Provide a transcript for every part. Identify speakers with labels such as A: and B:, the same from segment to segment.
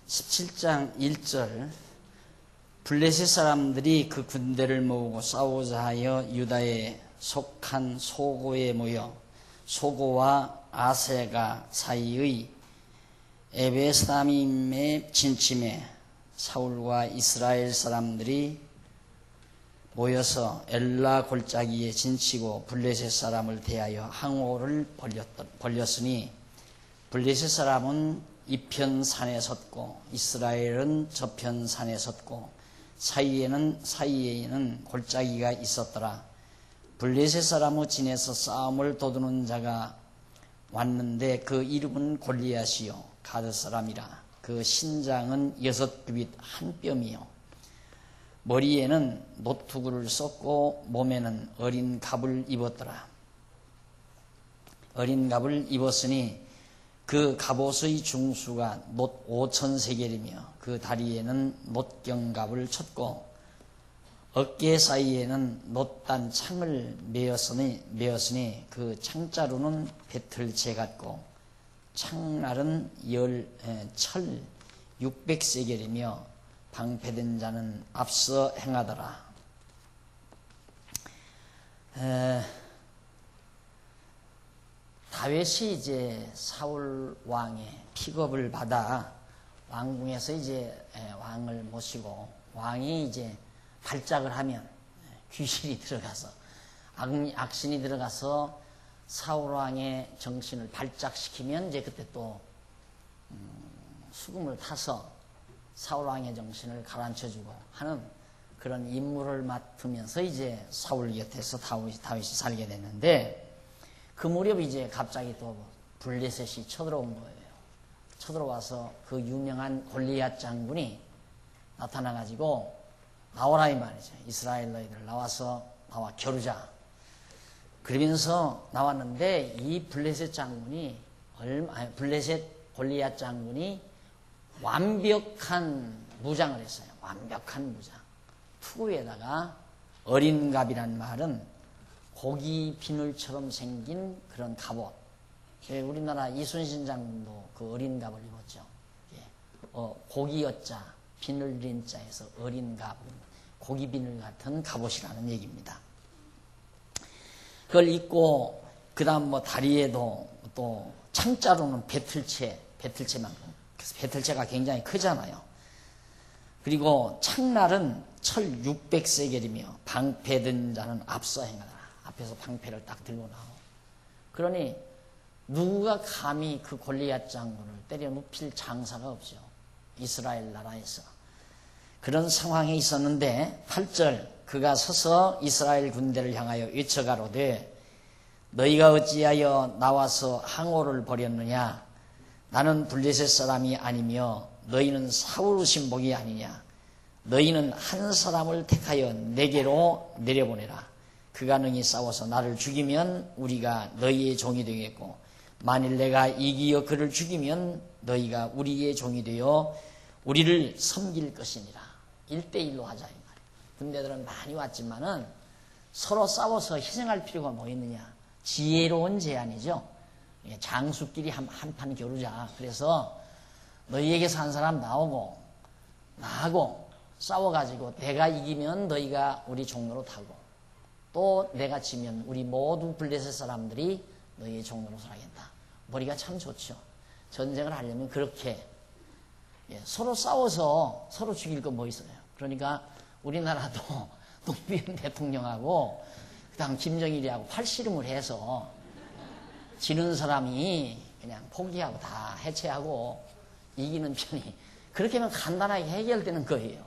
A: 17장 1절 블레셋 사람들이 그 군대를 모으고 싸우고자 하여 유다에 속한 소고에 모여 소고와 아세가 사이의 에베스다밈에 진침해 사울과 이스라엘 사람들이 모여서 엘라 골짜기에 진치고 블레셋 사람을 대하여 항오를 벌렸으니 블레셋 사람은 이편 산에 섰고 이스라엘은 저편 산에 섰고 사이에는 골짜기가 있었더라. 블레셋 사람의 진에서 싸움을 도두는 자가 왔는데 그 이름은 골리앗이요 가드 사람이라. 그 신장은 6규빗 한 뼘이요 머리에는 노투구를 썼고 몸에는 어린 갑을 입었더라. 어린 갑을 입었으니 그 갑옷의 중수가 놋 5,000세겔이며 그 다리에는 놋경갑을 쳤고 어깨 사이에는 놋단 창을 메었으니 그 창자루는 배틀채 같고 창날은 철 600세겔이며 방패된 자는 앞서 행하더라. 다윗이 이제 사울 왕의 픽업을 받아 왕궁에서 이제 왕을 모시고 왕이 이제 발작을 하면 귀신이 들어가서 악신이 들어가서 사울 왕의 정신을 발작시키면 이제 그때 또 수금을 타서 사울 왕의 정신을 가라앉혀주고 하는 그런 임무를 맡으면서 이제 사울 곁에서 다윗이 살게 됐는데 그 무렵 이제 갑자기 또 블레셋이 쳐들어온 거예요. 쳐들어와서 그 유명한 골리앗 장군이 나타나가지고 나오라 이 말이죠. 이스라엘 너희들 나와 겨루자. 그러면서 나왔는데 이 블레셋 골리앗 장군이 완벽한 무장을 했어요. 완벽한 무장. 투구에다가 어린 갑이란 말은 고기 비늘처럼 생긴 그런 갑옷. 우리나라 이순신 장군도 그 어린 갑을 입었죠. 고기 여자, 비늘 린자에서 어린 갑, 고기 비늘 같은 갑옷이라는 얘기입니다. 그걸 입고 그 다음 다리에도 또 창자루는 배틀채만큼. 그래서 배틀채가 굉장히 크잖아요. 그리고 창날은 철 600세겔이며 방패든 자는 앞서 행하더라. 앞에서 방패를 딱 들고 나오고. 그러니 누가 감히 그 골리앗 장군을 때려 눕힐 장사가 없죠. 이스라엘 나라에서. 그런 상황에 있었는데 8절 그가 서서 이스라엘 군대를 향하여 외쳐가로되 너희가 어찌하여 나와서 항오를 벌였느냐. 나는 블레셋 사람이 아니며 너희는 사울 신복이 아니냐. 너희는 한 사람을 택하여 내게로 내려보내라. 그가 능히 싸워서 나를 죽이면 우리가 너희의 종이 되겠고 만일 내가 이기어 그를 죽이면 너희가 우리의 종이 되어 우리를 섬길 것이니라. 1대1로 하자 이 말이에요. 군대들은 많이 왔지만은 서로 싸워서 희생할 필요가 뭐 있느냐. 지혜로운 제안이죠. 장수끼리 한 판 겨루자. 그래서 너희에게서 한 사람 나오고 나하고 싸워가지고 내가 이기면 너희가 우리 종로로 타고 또 내가 지면 우리 모두 블레셋 사람들이 너희의 종로로서 하겠다. 머리가 참 좋죠. 전쟁을 하려면 그렇게 서로 싸워서 서로 죽일 거 뭐 있어요. 그러니까 우리나라도 노무현 대통령하고 그다음 김정일이하고 팔씨름을 해서 지는 사람이 그냥 포기하고 다 해체하고 이기는 편이 그렇게 하면 간단하게 해결되는 거예요.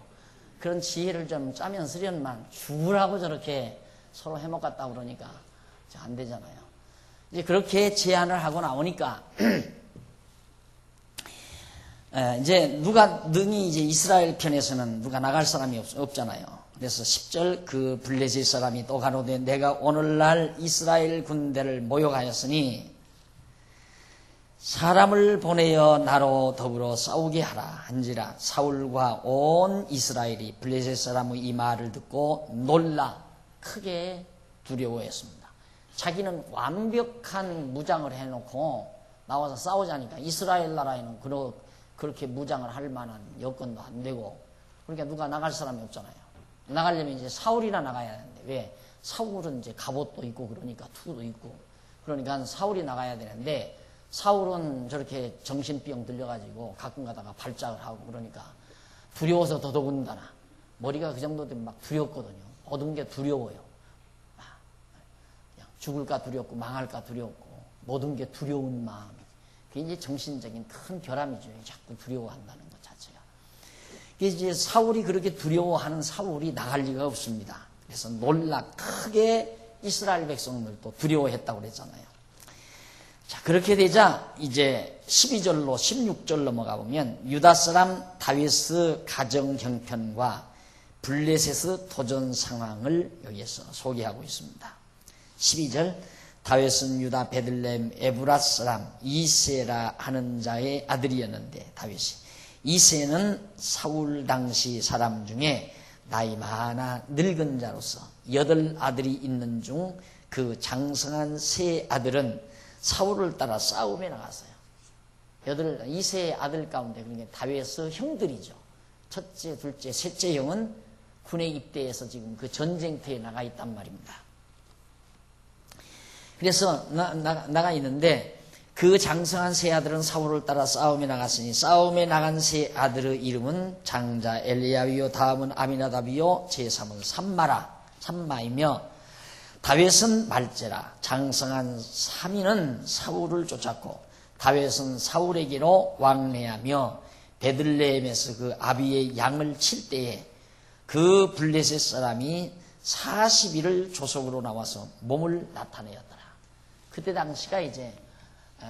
A: 그런 지혜를 좀 짜면 쓰련만 죽으라고 저렇게 서로 해먹었다 그러니까 안 되잖아요. 이제 그렇게 제안을 하고 나오니까 이제 누가 능히 이제 이스라엘 편에서는 누가 나갈 사람이 없잖아요. 그래서 10절 그 블레셋 사람이 또 가로되 내가 오늘날 이스라엘 군대를 모욕하였으니 사람을 보내어 나로 더불어 싸우게 하라 한지라. 사울과 온 이스라엘이 블레셋 사람의 이 말을 듣고 놀라 크게 두려워했습니다. 자기는 완벽한 무장을 해놓고 나와서 싸우자니까 이스라엘 나라에는 그렇게 무장을 할 만한 여건도 안 되고, 그러니까 누가 나갈 사람이 없잖아요. 나가려면 이제 사울이나 나가야 되는데, 왜? 사울은 이제 갑옷도 있고, 그러니까 투도 있고, 그러니까 사울이 나가야 되는데, 사울은 저렇게 정신병 들려가지고 가끔 가다가 발작을 하고 그러니까 두려워서 더더군다나 머리가 그 정도 되면 막 두렵거든요. 모든 게 두려워요. 그냥 죽을까 두렵고 망할까 두렵고 모든 게 두려운 마음이. 그게 이제 정신적인 큰 결함이죠. 자꾸 두려워한다는 것 자체가. 그게 이제 사울이 그렇게 두려워하는 사울이 나갈 리가 없습니다. 그래서 놀라 크게 이스라엘 백성들도 두려워했다고 그랬잖아요. 자, 그렇게 되자 이제 12절로 16절 넘어가 보면 유다 사람 다윗의 가정 형편과 블레셋의 도전 상황을 여기에서 소개하고 있습니다. 12절 다윗은 유다 베들레헴 에브랏 사람 이세라 하는 자의 아들이었는데 다윗이 이세는 사울 당시 사람 중에 나이 많아 늙은 자로서 8 아들이 있는 중 그 장성한 세 아들은 사울을 따라 싸움에 나갔어요. 이세의 아들 가운데 그러니까 다윗의 형들이죠. 첫째, 둘째, 셋째 형은 군에 입대해서 지금 그 전쟁터에 나가 있단 말입니다. 그래서 나가 있는데 그 장성한 세 아들은 사울을 따라 싸움에 나갔으니 싸움에 나간 세 아들의 이름은 장자 엘리야위요 다음은 아미나답이요 제3은 삼마이며 다윗은 말제라 장성한 3인은 사울을 쫓았고 다윗은 사울에게로 왕래하며 베들레헴에서 그 아비의 양을 칠 때에 그 블레셋 사람이 40일을 조속으로 나와서 몸을 나타내었더라. 그때 당시가 이제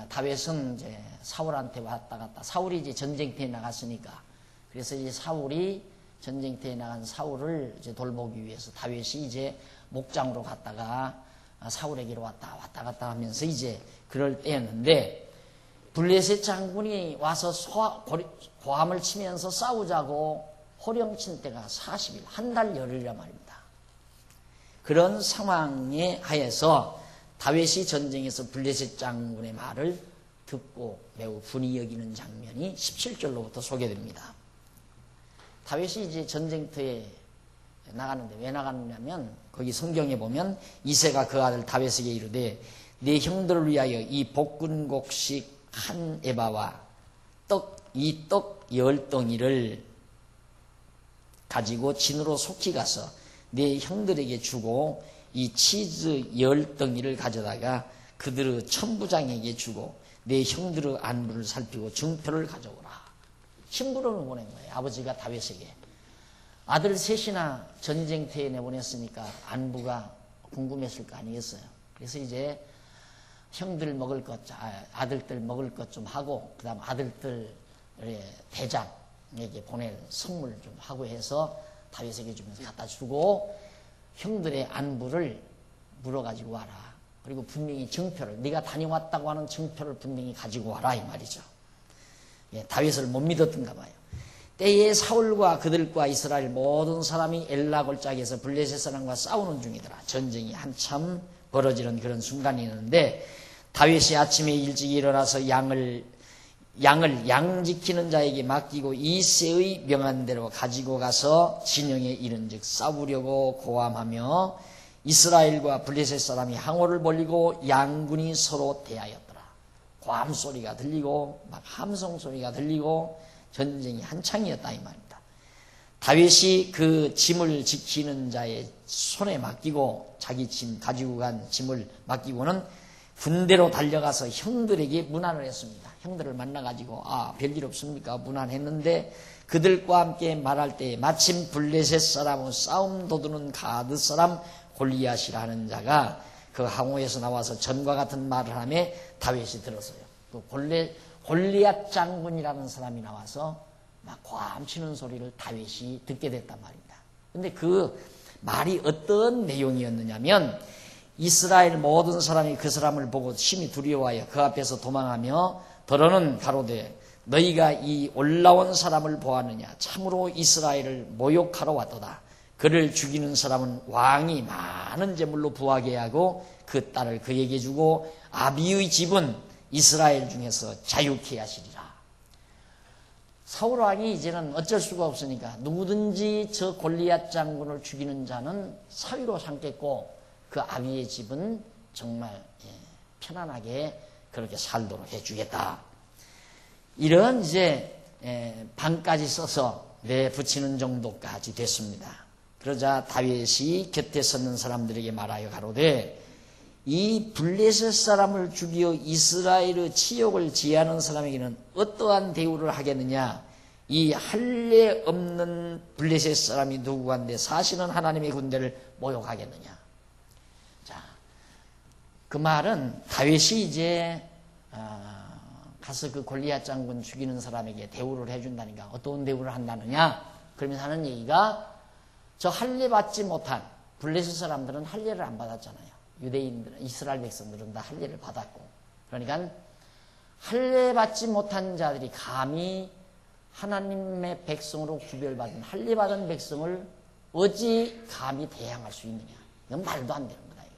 A: 다윗은 이제 사울한테 왔다 갔다. 사울이 이제 전쟁터에 나갔으니까. 그래서 이제 사울이 전쟁터에 나간 사울을 이제 돌보기 위해서 다윗이 이제 목장으로 갔다가 사울에게로 왔다 갔다 하면서 이제 그럴 때였는데 블레셋 장군이 와서 고함을 치면서 싸우자고 호령친 때가 40일, 한 달 열흘이란 말입니다. 그런 상황에 하에서 다윗이 전쟁에서 블레셋 장군의 말을 듣고 매우 분이 여기는 장면이 17절로부터 소개됩니다. 다윗이 이제 전쟁터에 나가는데 왜 나갔냐면 거기 성경에 보면 이새가 그 아들 다윗에게 이르되 내 형들을 위하여 이 볶은곡식 한 에바와 이 떡 10덩이를 가지고 진으로 속히 가서 내 형들에게 주고 이 치즈 10덩이를 가져다가 그들의 천부장에게 주고 내 형들의 안부를 살피고 증표를 가져오라. 신부름을 보낸 거예요. 아버지가 다윗에게. 아들 셋이나 전쟁터에 내보냈으니까 안부가 궁금했을 거 아니겠어요. 그래서 이제 형들 먹을 것, 아들들 먹을 것 좀 하고 그 다음 아들들의 대장에게 보낼 선물 좀 하고 해서 다윗에게 주면서 갖다 주고 형들의 안부를 물어가지고 와라. 그리고 분명히 증표를 네가 다녀왔다고 하는 증표를 분명히 가지고 와라 이 말이죠. 예, 다윗을 못 믿었던가 봐요. 때에 사울과 그들과 이스라엘 모든 사람이 엘라 골짜기에서 블레셋 사람과 싸우는 중이더라. 전쟁이 한참 벌어지는 그런 순간이 있는데 다윗이 아침에 일찍 일어나서 양을 양 지키는 자에게 맡기고 이새의 명한 대로 가지고 가서 진영에 이른즉 싸우려고 고함하며 이스라엘과 블레셋 사람이 항호를 벌리고 양군이 서로 대하였더라. 고함 소리가 들리고 막 함성 소리가 들리고 전쟁이 한창이었다 이 말입니다. 다윗이 그 짐을 지키는 자의 손에 맡기고 자기 짐 가지고 간 짐을 맡기고는 군대로 달려가서 형들에게 문안을 했습니다. 형들을 만나가지고 별일 없습니까? 문안했는데 그들과 함께 말할 때 마침 블레셋 사람의 싸움 도두는 가드 사람 골리앗이라 하는 자가 그 항우에서 나와서 전과 같은 말을 하며 다윗이 들었어요. 그 골리앗 장군이라는 사람이 나와서 막 고함치는 소리를 다윗이 듣게 됐단 말입니다. 근데 그 말이 어떤 내용이었느냐면 이스라엘 모든 사람이 그 사람을 보고 심히 두려워하여 그 앞에서 도망하며 더러는 가로되 너희가 이 올라온 사람을 보았느냐 참으로 이스라엘을 모욕하러 왔도다. 그를 죽이는 사람은 왕이 많은 제물로 부하게 하고 그 딸을 그에게 주고 아비의 집은 이스라엘 중에서 자유케 하시리라. 사울 왕이 이제는 어쩔 수가 없으니까 누구든지 저 골리앗 장군을 죽이는 자는 사위로 삼겠고 그 아비의 집은 정말 편안하게 그렇게 살도록 해주겠다. 이런 이제 방까지 써서 내붙이는 정도까지 됐습니다. 그러자 다윗이 곁에 섰는 사람들에게 말하여 가로되 이 블레셋 사람을 죽이어 이스라엘의 치욕을 지하는 사람에게는 어떠한 대우를 하겠느냐. 이 할례 없는 블레셋 사람이 누구한데 사실은 하나님의 군대를 모욕하겠느냐. 자, 그 말은 다윗이 이제 가서 그 골리앗 장군 죽이는 사람에게 대우를 해준다니까. 어떤 대우를 한다느냐. 그러면서 하는 얘기가 저 할례 받지 못한 블레셋 사람들은 할례를 안 받았잖아요. 유대인들은, 이스라엘 백성들은 다 할례를 받았고, 그러니까 할례 받지 못한 자들이 감히 하나님의 백성으로 구별받은 할례 받은 백성을 어찌 감히 대항할 수 있느냐. 이건 말도 안 되는 거다 이거.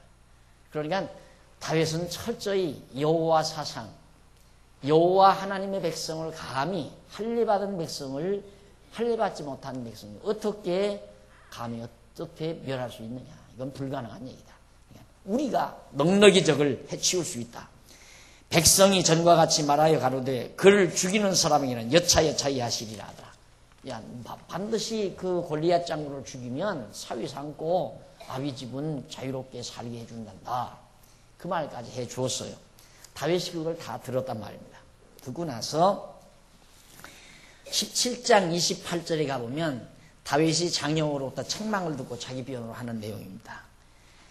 A: 그러니까 다윗은 철저히 여호와 사상, 여호와 하나님의 백성을 감히 할례 받은 백성을 할례 받지 못한 백성을 어떻게 감히 어떻게 멸할 수 있느냐. 이건 불가능한 얘기다. 우리가 넉넉히 적을 해치울 수 있다. 백성이 전과 같이 말하여 가로되 그를 죽이는 사람에게는 여차여차히 하시리라 하더라. 야, 반드시 그 골리앗 장군을 죽이면 사위 삼고 아비 집은 자유롭게 살게 해준단다. 그 말까지 해 주었어요. 다윗이 그걸 다 들었단 말입니다. 듣고 나서 17장 28절에 가보면 다윗이 장령으로부터 책망을 듣고 자기 변호를 하는 내용입니다.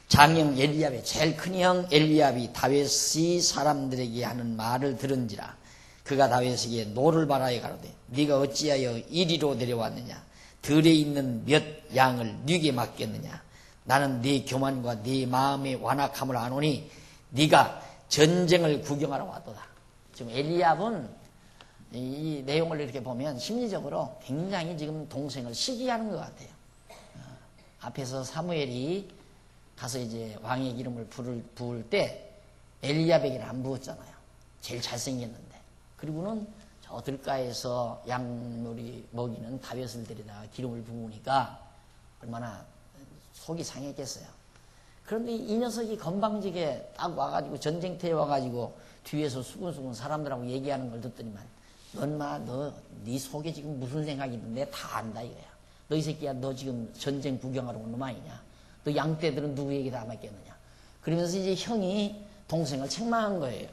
A: 장령 엘리압의 제일 큰 형 엘리압이 다윗이 사람들에게 하는 말을 들은지라. 그가 다윗에게 노를 바라여 가로되 네가 어찌하여 이리로 내려왔느냐. 들에 있는 몇 양을 네게 맡겼느냐. 나는 네 교만과 네 마음의 완악함을 아노니 네가 전쟁을 구경하러 왔도다. 지금 엘리압은 이 내용을 이렇게 보면 심리적으로 굉장히 지금 동생을 시기하는 것 같아요. 앞에서 사무엘이 가서 이제 왕의 기름을 부을 때 엘리압에게는 안 부었잖아요. 제일 잘생겼는데. 그리고는 저 들가에서 양놀이 먹이는 다윗을 데려다가 기름을 부으니까 얼마나 속이 상했겠어요. 그런데 이 녀석이 건방지게 딱 와가지고 전쟁터에 와가지고 뒤에서 수근수근 사람들하고 얘기하는 걸 듣더니만 네 속에 지금 무슨 생각이 있는데 다 안다 이거야. 너 이 새끼야, 너 지금 전쟁 구경하러 온 놈 아니냐. 너 양떼들은 누구에게 다 맡겼느냐. 그러면서 이제 형이 동생을 책망한 거예요.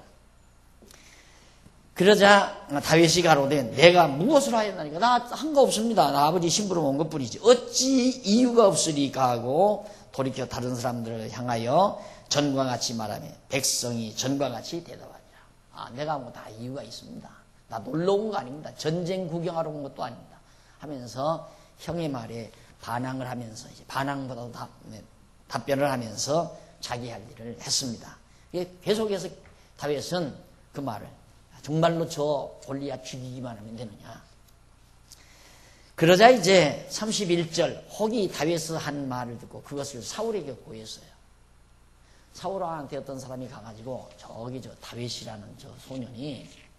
A: 그러자 다윗이 가로되 내가 무엇을 하였나니까. 나 한 거 없습니다. 나 아버지 심부름 온 것뿐이지. 어찌 이유가 없으리까 하고 돌이켜 다른 사람들을 향하여 전과 같이 말하며 백성이 전과 같이 대답하니라. 내가 뭐 다 이유가 있습니다. 나 놀러 온 거 아닙니다. 전쟁 구경하러 온 것도 아닙니다. 하면서 형의 말에 반항을 하면서 이제 반항보다도 답변을 하면서 자기 할 일을 했습니다. 계속해서 다윗은 그 말을 정말로 저 골리앗 죽이기만 하면 되느냐. 그러자 이제 31절 혹이 다윗이 한 말을 듣고 그것을 사울에게 고했어요. 사울 왕한테 어떤 사람이 가가지고 저기 저 다윗이라는 저 소년이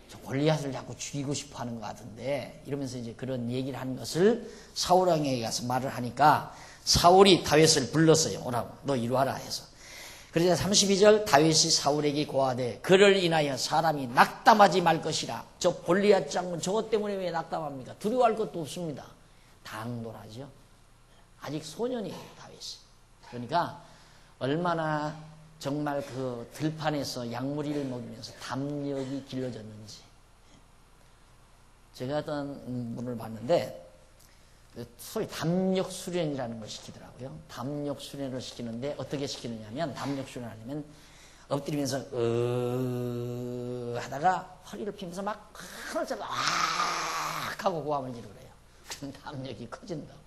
A: 저 골리앗을 자꾸 죽이고 싶어 하는 것 같은데 이러면서 이제 그런 얘기를 한 것을 사울 왕에게 가서 말을 하니까 사울이 다윗을 불렀어요. 오라고. 너 이리 와라 해서. 그러자 32절 다윗이 사울에게 고하되 그를 인하여 사람이 낙담하지 말 것이라. 저 골리앗 장군 저것 때문에 왜 낙담합니까? 두려워할 것도 없습니다. 당돌하죠. 아직 소년이에요 다윗이. 그러니까 얼마나 정말 그 들판에서 양무리를 먹이면서 담력이 길러졌는지. 제가 어떤 분을 봤는데 소위 담력 수련이라는 걸 시키더라고요. 담력 수련을 시키는데 어떻게 시키느냐면 담력 수련을 하려면 엎드리면서 하다가 허리를 피면서 막 하늘처럼 하고 고함을 지르래요. 그럼 담력이 커진다고.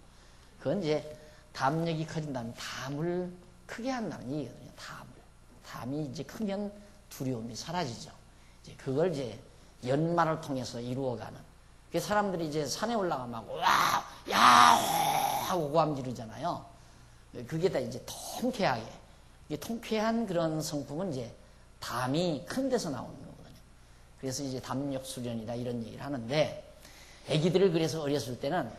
A: 그건 이제 담력이 커진다면 담을 크게 한다는 얘기거든요. 담이 이제 크면 두려움이 사라지죠. 이제 그걸 이제 연말을 통해서 이루어가는. 그 사람들이 이제 산에 올라가면 와, 야, 하고 고함 지르잖아요. 그게 다 이제 통쾌하게. 통쾌한 그런 성품은 이제 담이 큰 데서 나오는 거거든요. 그래서 이제 담력 수련이다 이런 얘기를 하는데 애기들을 그래서 어렸을 때는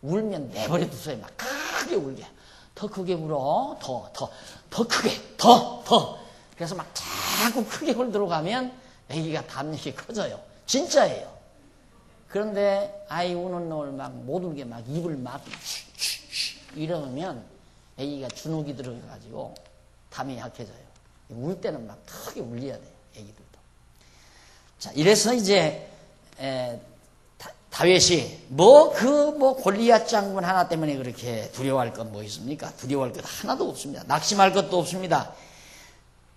A: 울면 내버려 두세요. 막 크게 울게. 더 크게 울어. 더 크게. 더. 그래서 막 자꾸 크게 울도록 하면 애기가 담력이 커져요. 진짜예요. 그런데 아이 우는 놈을 막 못 울게 막 입을 막 이러면 애기가 주눅이 들어가지고 담이 약해져요. 울 때는 막 크게 울려야 돼요. 애기들도. 자, 이래서 이제 다윗이 골리앗 장군 하나 때문에 그렇게 두려워할 건 뭐 있습니까? 두려워할 것 하나도 없습니다. 낙심할 것도 없습니다.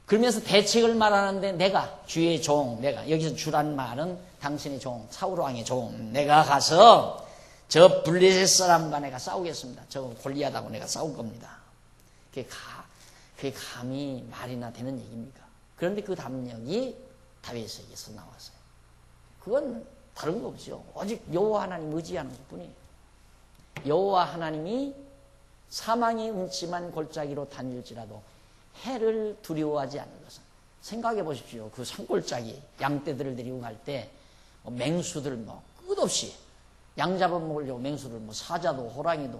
A: 그러면서 대책을 말하는데 내가 주의 종, 내가 여기서 주란 말은 당신의 종, 사울 왕의 종, 내가 가서 저 블레셋 사람과 내가 싸우겠습니다. 저 골리앗하고 내가 싸울 겁니다. 그게 감히 말이나 되는 얘기입니까? 그런데 그 담력이 다윗에게서 나왔어요. 그건 다른 거 없죠. 오직 여호와 하나님 의지하는 것뿐이에요. 여호와 하나님이 사망의 음침한 골짜기로 다닐지라도 해를 두려워하지 않는 것은, 생각해 보십시오. 그 산골짜기 양떼들을 데리고 갈 때 맹수들 끝없이 양 잡아먹으려고 맹수를 사자도 호랑이도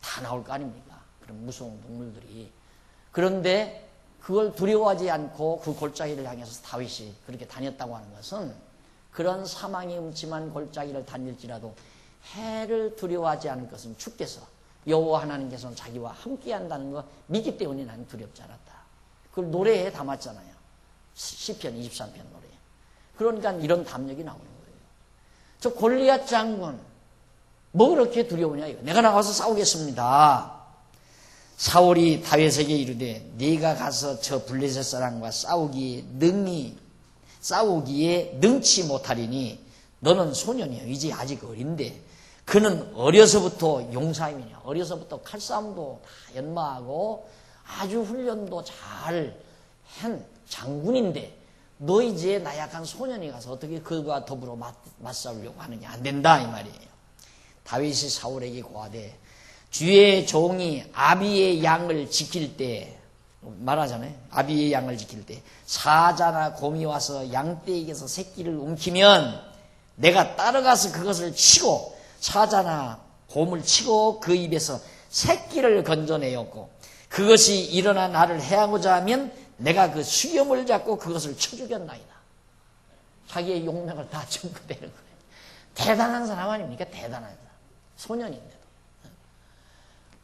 A: 다 나올 거 아닙니까? 그런 무서운 동물들이. 그런데 그걸 두려워하지 않고 그 골짜기를 향해서 다윗이 그렇게 다녔다고 하는 것은, 그런 사망이 음침한 골짜기를 다닐지라도 해를 두려워하지 않을 것은 주께서, 여호와 하나님께서는 자기와 함께한다는 거 믿기 때문에 나는 두렵지 않았다. 그걸 노래에 담았잖아요. 시편 23편 노래. 그러니까 이런 담력이 나오는 거예요. 저 골리앗 장군 뭐 그렇게 두려우냐 이거. 내가 나가서 싸우겠습니다. 사울이 다윗에게 이르되 네가 가서 저 블레셋 사람과 싸우기에 능치 못하리니 너는 소년이여 이제 아직 어린데 그는 어려서부터 용사임이냐. 어려서부터 칼싸움도 다 연마하고 아주 훈련도 잘 한 장군인데 너 이제 나약한 소년이 가서 어떻게 그와 더불어 맞싸우려고 하느냐. 안 된다 이 말이에요. 다윗이 사울에게 고하되 주의 종이 아비의 양을 지킬 때, 말하잖아요. 아비의 양을 지킬 때 사자나 곰이 와서 양떼에게서 새끼를 움키면 내가 따라가서 그것을 치고 사자나 곰을 치고 그 입에서 새끼를 건져내었고 그것이 일어나 나를 해하고자 하면 내가 그 수염을 잡고 그것을 쳐 죽였나이다. 자기의 용맹을 다 증거되는 거예요. 대단한 사람 아닙니까? 대단한 사람. 소년인데도.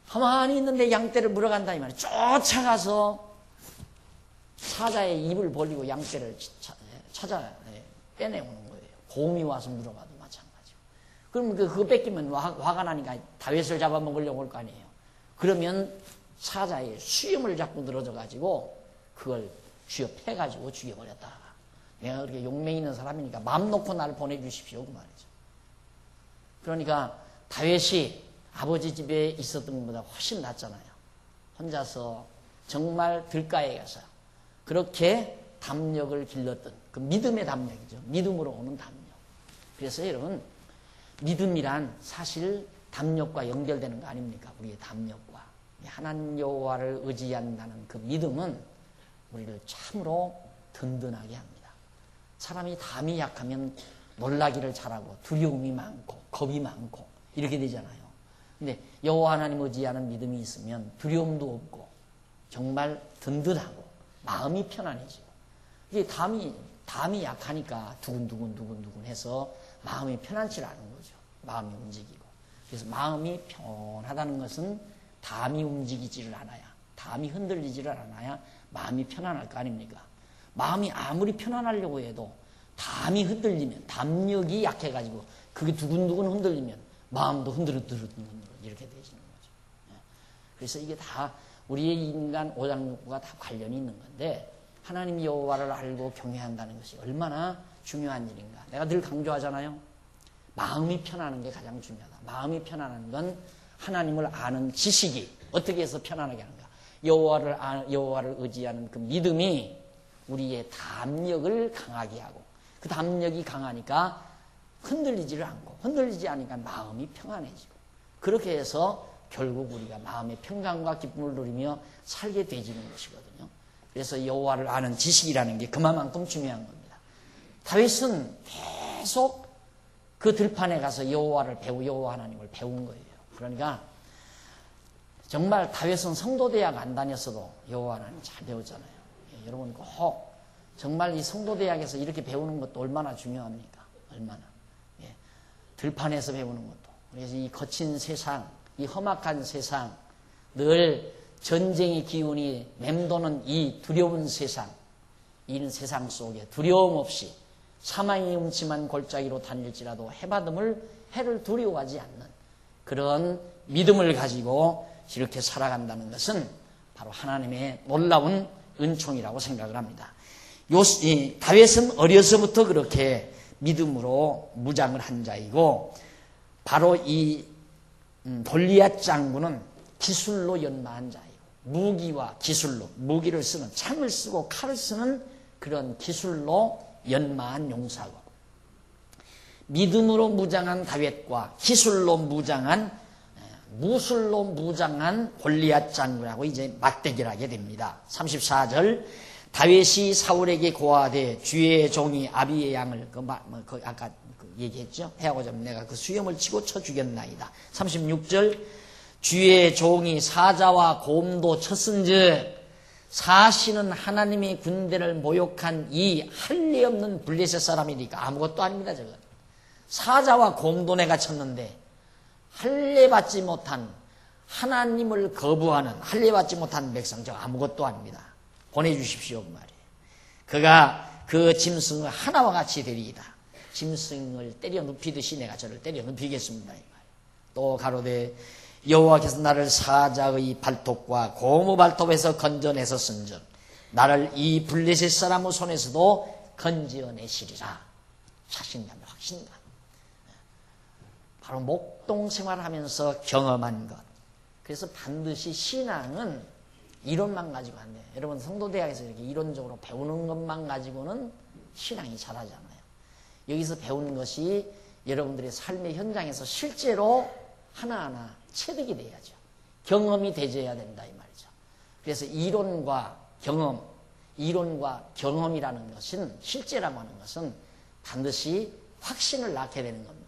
A: 가만히 있는데 양떼를 물어간다 이 말이에요. 쫓아가서 사자의 입을 벌리고 양떼를 찾아 빼내오는 거예요. 곰이 와서 물어봐도 마찬가지고. 그럼 그거 뺏기면 화가 나니까 다윗을 잡아먹으려고 올 거 아니에요. 그러면 사자의 수염을 잡고 늘어져 가지고 그걸 쥐어패가지고 죽여버렸다. 내가 그렇게 용맹 있는 사람이니까 마음 놓고 나를 보내주십시오 그 말이죠. 그러니까 다윗이 아버지 집에 있었던 것보다 훨씬 낫잖아요. 혼자서 정말 들가에 가서 그렇게 담력을 길렀던 그 믿음의 담력이죠. 믿음으로 오는 담력. 그래서 여러분 믿음이란 사실 담력과 연결되는 거 아닙니까? 우리의 담력과. 하나님 여호와를 의지한다는 그 믿음은 우리를 참으로 든든하게 합니다. 사람이 담이 약하면 놀라기를 잘하고 두려움이 많고 겁이 많고 이렇게 되잖아요. 근데 여호와 하나님 의지하는 믿음이 있으면 두려움도 없고 정말 든든하고 마음이 편안해지고. 이게 담이 약하니까 두근두근 해서 마음이 편안치 않은 거죠. 마음이 움직이고. 그래서 마음이 편하다는 것은 담이 움직이지를 않아야, 담이 흔들리지를 않아야 마음이 편안할 거 아닙니까? 마음이 아무리 편안하려고 해도 담이 흔들리면, 담력이 약해가지고 그게 두근두근 흔들리면 마음도 흔들흔들 이렇게 되시는 거죠. 그래서 이게 다 우리의 인간 오장육부가 다 관련이 있는 건데, 하나님 여호와를 알고 경외한다는 것이 얼마나 중요한 일인가. 내가 늘 강조하잖아요. 마음이 편안한 게 가장 중요하다. 마음이 편안한 건 하나님을 아는 지식이 어떻게 해서 편안하게 하는가. 여호와를 의지하는 그 믿음이 우리의 담력을 강하게 하고, 그 담력이 강하니까 흔들리지를 않고, 흔들리지 않으니까 마음이 평안해지고, 그렇게 해서 결국 우리가 마음의 평강과 기쁨을 누리며 살게 되지는 것이거든요. 그래서 여호와를 아는 지식이라는 게 그만큼 중요한 겁니다. 다윗은 계속 그 들판에 가서 여호와 하나님을 배운 거예요. 그러니까 정말 다윗은 성도대학 안 다녔어도 여호와 하나님 잘 배웠잖아요. 예, 여러분 꼭 정말 이 성도대학에서 이렇게 배우는 것도 얼마나 중요합니까? 얼마나. 예, 들판에서 배우는 것도. 그래서 이 거친 세상, 이 험악한 세상, 늘 전쟁의 기운이 맴도는 이 두려운 세상, 이런 세상 속에 두려움 없이 사망의 음침한 골짜기로 다닐지라도 해를 두려워하지 않는 그런 믿음을 가지고 이렇게 살아간다는 것은 바로 하나님의 놀라운 은총이라고 생각을 합니다. 다윗은 어려서부터 그렇게 믿음으로 무장을 한 자이고, 바로 이 골리앗 장군은 기술로 연마한 자예요. 무기와 기술로, 무기를 쓰는, 창을 쓰고 칼을 쓰는 그런 기술로 연마한 용사고, 믿음으로 무장한 다윗과 기술로 무술로 무장한 골리앗 장군하고 이제 맞대결을 하게 됩니다. 34절, 다윗이 사울에게 고하되 주의 종이 아비의 양을 아까 얘기했죠. 해하고자 하면 내가 그 수염을 치고 쳐 죽였나이다. 36절, 주의 종이 사자와 곰도 쳤은즉 사실은 하나님의 군대를 모욕한 이 할례 없는 블레셋 사람이니까 아무것도 아닙니다. 저건 사자와 곰도 내가 쳤는데 할례 받지 못한, 하나님을 거부하는 할례 받지 못한 백성, 저 아무것도 아닙니다. 보내주십시오 그 말이에요. 그가 그 짐승을 하나와 같이 되리이다. 짐승을 때려 눕히듯이 내가 저를 때려 눕히겠습니다. 이 말이에요. 또 가로되 여호와께서 나를 사자의 발톱과 곰의 발톱에서 건져내서 쓴즉 나를 이 블레셋 사람의 손에서도 건져내시리라. 자신감, 확신감. 바로 목동 생활하면서 경험한 것. 그래서 반드시 신앙은 이론만 가지고 안 돼요. 여러분 성도대학에서 이렇게 이론적으로 배우는 것만 가지고는 신앙이 자라잖아요. 여기서 배우는 것이 여러분들의 삶의 현장에서 실제로 하나하나 체득이 돼야죠. 경험이 되져야 된다 이 말이죠. 그래서 이론과 경험이라는 것은, 실제라고 하는 것은 반드시 확신을 낳게 되는 겁니다.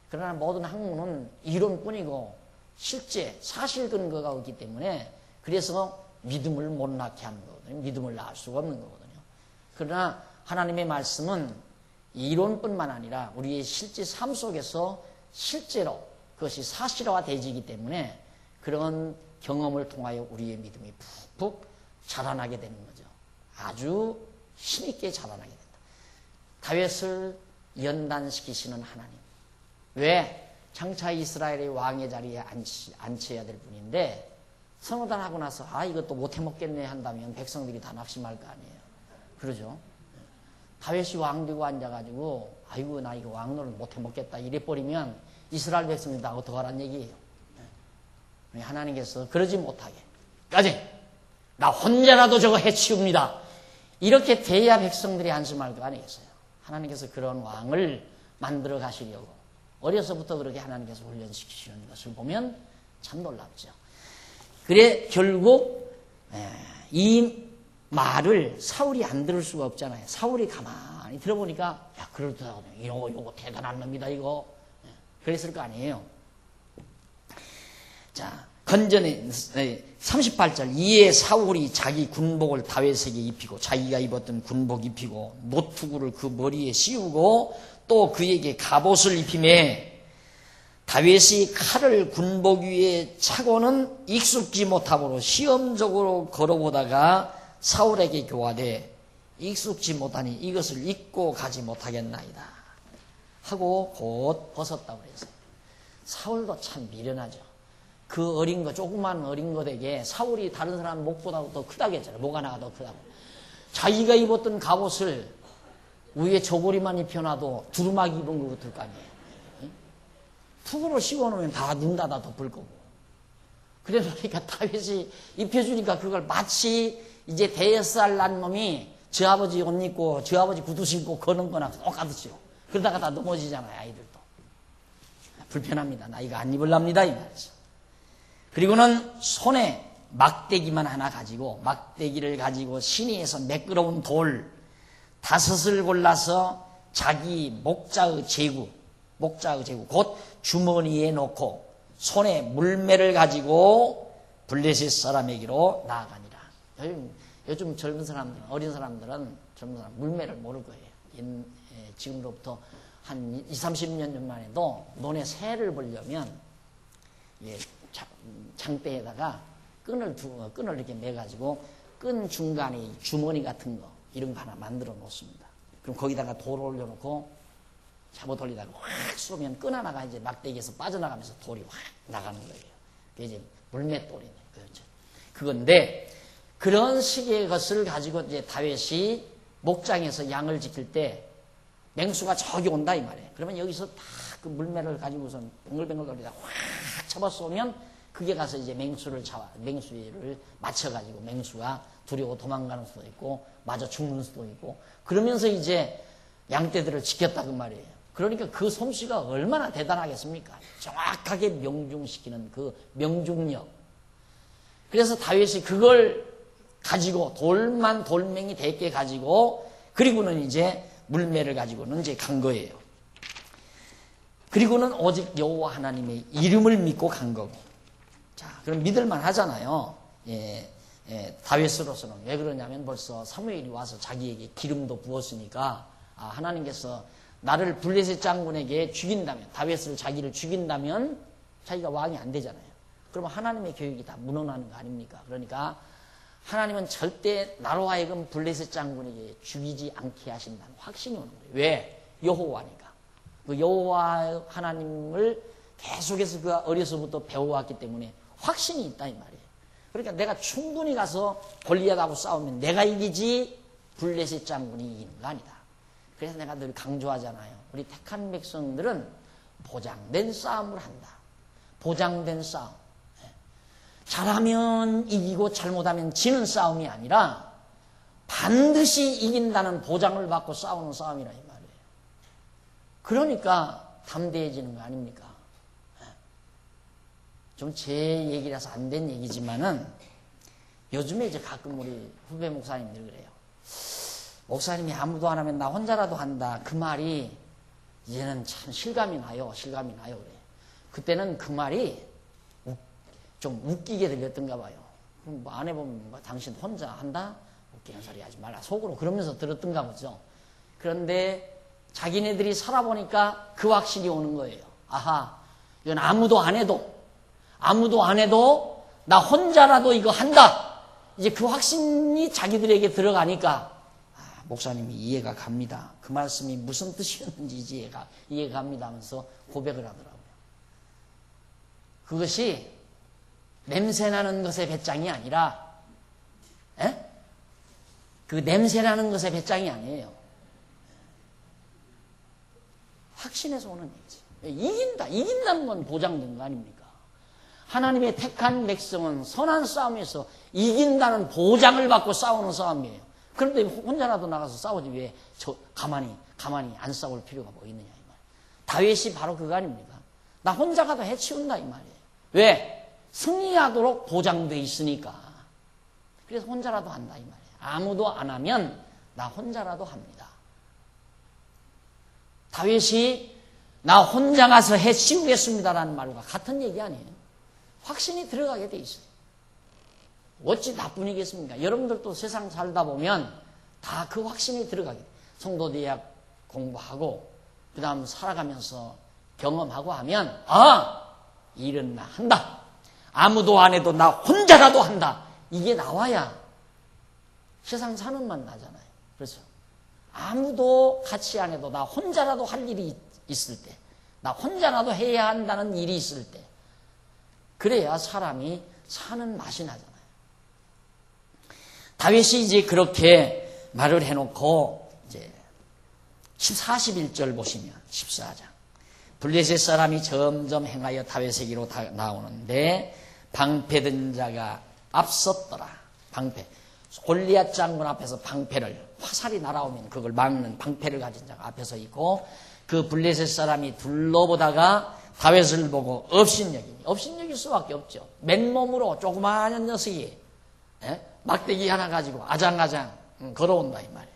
A: 그러나 모든 학문은 이론뿐이고 실제 사실 근거가 없기 때문에 그래서 믿음을 못 낳게 하는 거거든요. 믿음을 낳을 수가 없는 거거든요. 그러나 하나님의 말씀은 이론뿐만 아니라 우리의 실제 삶 속에서 실제로 그것이 사실화 되지기 때문에 그런 경험을 통하여 우리의 믿음이 푹푹 자라나게 되는 거죠. 아주 힘있게 자라나게 된다. 다윗을 연단시키시는 하나님. 왜? 장차 이스라엘의 왕의 자리에 앉혀야 될 분인데 선호단하고 나서 이것도 못해 먹겠네 한다면 백성들이 다 낙심할 거 아니에요. 그러죠? 다윗이 왕 되고 앉아가지고 아이고 나 이거 왕노릇 못해 먹겠다 이래버리면 이스라엘 백성들이 다 어떡하란 얘기예요. 하나님께서 그러지 못하게 까지 나 혼자라도 저거 해치웁니다. 이렇게 돼야 백성들이 안심할 거 아니겠어요. 하나님께서 그런 왕을 만들어 가시려고 어려서부터 그렇게 하나님께서 훈련시키시는 것을 보면 참 놀랍죠. 그래 결국 이 말을 사울이 안 들을 수가 없잖아요. 사울이 가만히 들어보니까 야 그렇다고 이거 대단한 놈이다 이거 그랬을 거 아니에요. 자 건전에 38절 이에 사울이 자기 군복을 다윗에게 입히고 자기가 입었던 군복 입히고 노투구를 그 머리에 씌우고 또 그에게 갑옷을 입히매 다윗이 칼을 군복 위에 차고는 익숙지 못함으로 시험적으로 걸어보다가 사울에게 교하되 익숙지 못하니 이것을 입고 가지 못하겠나이다 하고 곧 벗었다고 그랬어요. 사울도 참 미련하죠. 그 어린 거 조그만 어린 것에게 사울이 다른 사람 목보다도 더 크다고 했잖아요. 목 하나가 더 크다고. 자기가 입었던 갑옷을 위에 저고리만 입혀놔도 두루마기 입은 것 같을 거 아니에요. 푹으로 씌워놓으면 다 눈 닫아 덮을 거고. 그러니까 다윗이 입혀주니까 그걸 마치 이제 5살 난 놈이 저 아버지 옷 입고 저 아버지 구두 신고 거는 거나 똑같았죠. 그러다가 다 넘어지잖아요. 아이들도. 불편합니다. 나 이거 안 입을랍니다. 이 말이죠. 그리고는 손에 막대기만 하나 가지고 막대기를 가지고 시내에서 매끄러운 돌 5을 골라서 자기 목자의 제구 목자의 제구 곧 주머니에 넣고 손에 물매를 가지고 블레셋 사람에게로 나아가니라. 요즘 젊은 사람들, 어린 사람들은 젊은 사람 물매를 모를 거예요. 지금로부터 한 20, 30년 전만 해도 논에 새를 보려면 장대에다가 끈을 이렇게 매가지고 끈 중간에 주머니 같은 거 이런 거 하나 만들어 놓습니다. 그럼 거기다가 돌을 올려놓고 잡아 돌리다가 확 쏘면 끈 하나가 이제 막대기에서 빠져나가면서 돌이 확 나가는 거예요. 그게 이제 물맷돌이네. 그렇죠. 그건데 그런 식의 것을 가지고 이제 다윗이 목장에서 양을 지킬 때 맹수가 저기 온다 이 말이에요. 그러면 여기서 다 그 물매를 가지고선 뱅글뱅글 돌리다 확 잡아 쏘면 그게 가서 이제 맹수를 맞춰가지고 맹수가 두려워 도망가는 수도 있고 맞아 죽는 수도 있고 그러면서 이제 양떼들을 지켰다 그 말이에요. 그러니까 그 솜씨가 얼마나 대단하겠습니까? 정확하게 명중시키는 그 명중력. 그래서 다윗이 그걸 가지고 돌맹이 대게 가지고 그리고는 이제 물매를 가지고는 이제 간 거예요. 그리고는 오직 여호와 하나님의 이름을 믿고 간 거고. 자, 그럼 믿을만 하잖아요. 다윗으로서는 왜 그러냐면 벌써 사무엘이 와서 자기에게 기름도 부었으니까 하나님께서 나를 블레셋 장군에게 죽인다면 다윗을 자기를 죽인다면 자기가 왕이 안 되잖아요. 그러면 하나님의 계획이 다 무너나는 거 아닙니까? 그러니까 하나님은 절대 나로 하여금 블레셋 장군에게 죽이지 않게 하신다는 확신이 오는 거예요. 왜? 여호와니까. 그 여호와 하나님을 계속해서 그가 어려서부터 배워왔기 때문에 확신이 있다 이 말이에요. 그러니까 내가 충분히 가서 골리앗하고 싸우면 내가 이기지 블레셋 장군이 이기는 거 아니다. 그래서 내가 늘 강조하잖아요. 우리 택한 백성들은 보장된 싸움을 한다. 보장된 싸움. 잘하면 이기고 잘못하면 지는 싸움이 아니라 반드시 이긴다는 보장을 받고 싸우는 싸움이라 이 말이에요. 그러니까 담대해지는 거 아닙니까? 좀 제 얘기라서 안 된 얘기지만은 요즘에 이제 가끔 우리 후배 목사님들 그래요. 목사님이 아무도 안 하면 나 혼자라도 한다. 그 말이 이제는 참 실감이 나요. 그래요. 그때는 그 말이 좀 웃기게 들렸던가 봐요. 그럼 뭐 안 해보면 뭐 당신 혼자 한다? 웃기는 소리 하지 말라. 속으로 그러면서 들었던가 보죠. 그런데 자기네들이 살아보니까 그 확신이 오는 거예요. 아하, 이건 아무도 안 해도 나 혼자라도 이거 한다. 이제 그 확신이 자기들에게 들어가니까 목사님이 이해가 갑니다. 그 말씀이 무슨 뜻이었는지 이제 이해가 갑니다 하면서 고백을 하더라고요. 그것이 냄새나는 것의 배짱이 아니라 그 냄새나는 것의 배짱이 아니에요. 확신에서 오는 얘기지. 이긴다는 건 보장된 거 아닙니까? 하나님의 택한 백성은 선한 싸움에서 이긴다는 보장을 받고 싸우는 싸움이에요. 그런데 혼자라도 나가서 싸우지 왜 가만히 안 싸울 필요가 뭐 있느냐 이 말이에요. 다윗이 바로 그거 아닙니까? 나 혼자 가도 해치운다 이 말이에요. 왜? 승리하도록 보장돼 있으니까. 그래서 혼자라도 한다 이 말이에요. 아무도 안 하면 나 혼자라도 합니다. 다윗이 나 혼자 가서 해치우겠습니다라는 말과 같은 얘기 아니에요. 확신이 들어가게 돼 있어요. 어찌 나뿐이겠습니까? 여러분들도 세상 살다 보면 다 그 확신이 들어가게 돼요. 성도대학 공부하고 그 다음 살아가면서 경험하고 하면 일은 나 한다. 아무도 안 해도 나 혼자라도 한다. 이게 나와야 세상 사는 맛 나잖아요. 그렇죠? 아무도 같이 안 해도 나 혼자라도 할 일이 있을 때, 나 혼자라도 해야 한다는 일이 있을 때, 그래야 사람이 사는 맛이 나잖아요. 다윗이 이제 그렇게 말을 해놓고 이제 41절 보시면 14장 블레셋 사람이 점점 행하여 다윗에게로 나오는데 방패든 자가 앞섰더라. 방패. 골리앗 장군 앞에서 방패를 화살이 날아오면 그걸 막는 방패를 가진 자가 앞에서 있고 그 블레셋 사람이 둘러보다가 다윗을 보고 업신여길 수밖에 없죠. 맨몸으로 조그마한 녀석이 막대기 하나 가지고 아장아장 걸어온다 이 말이에요.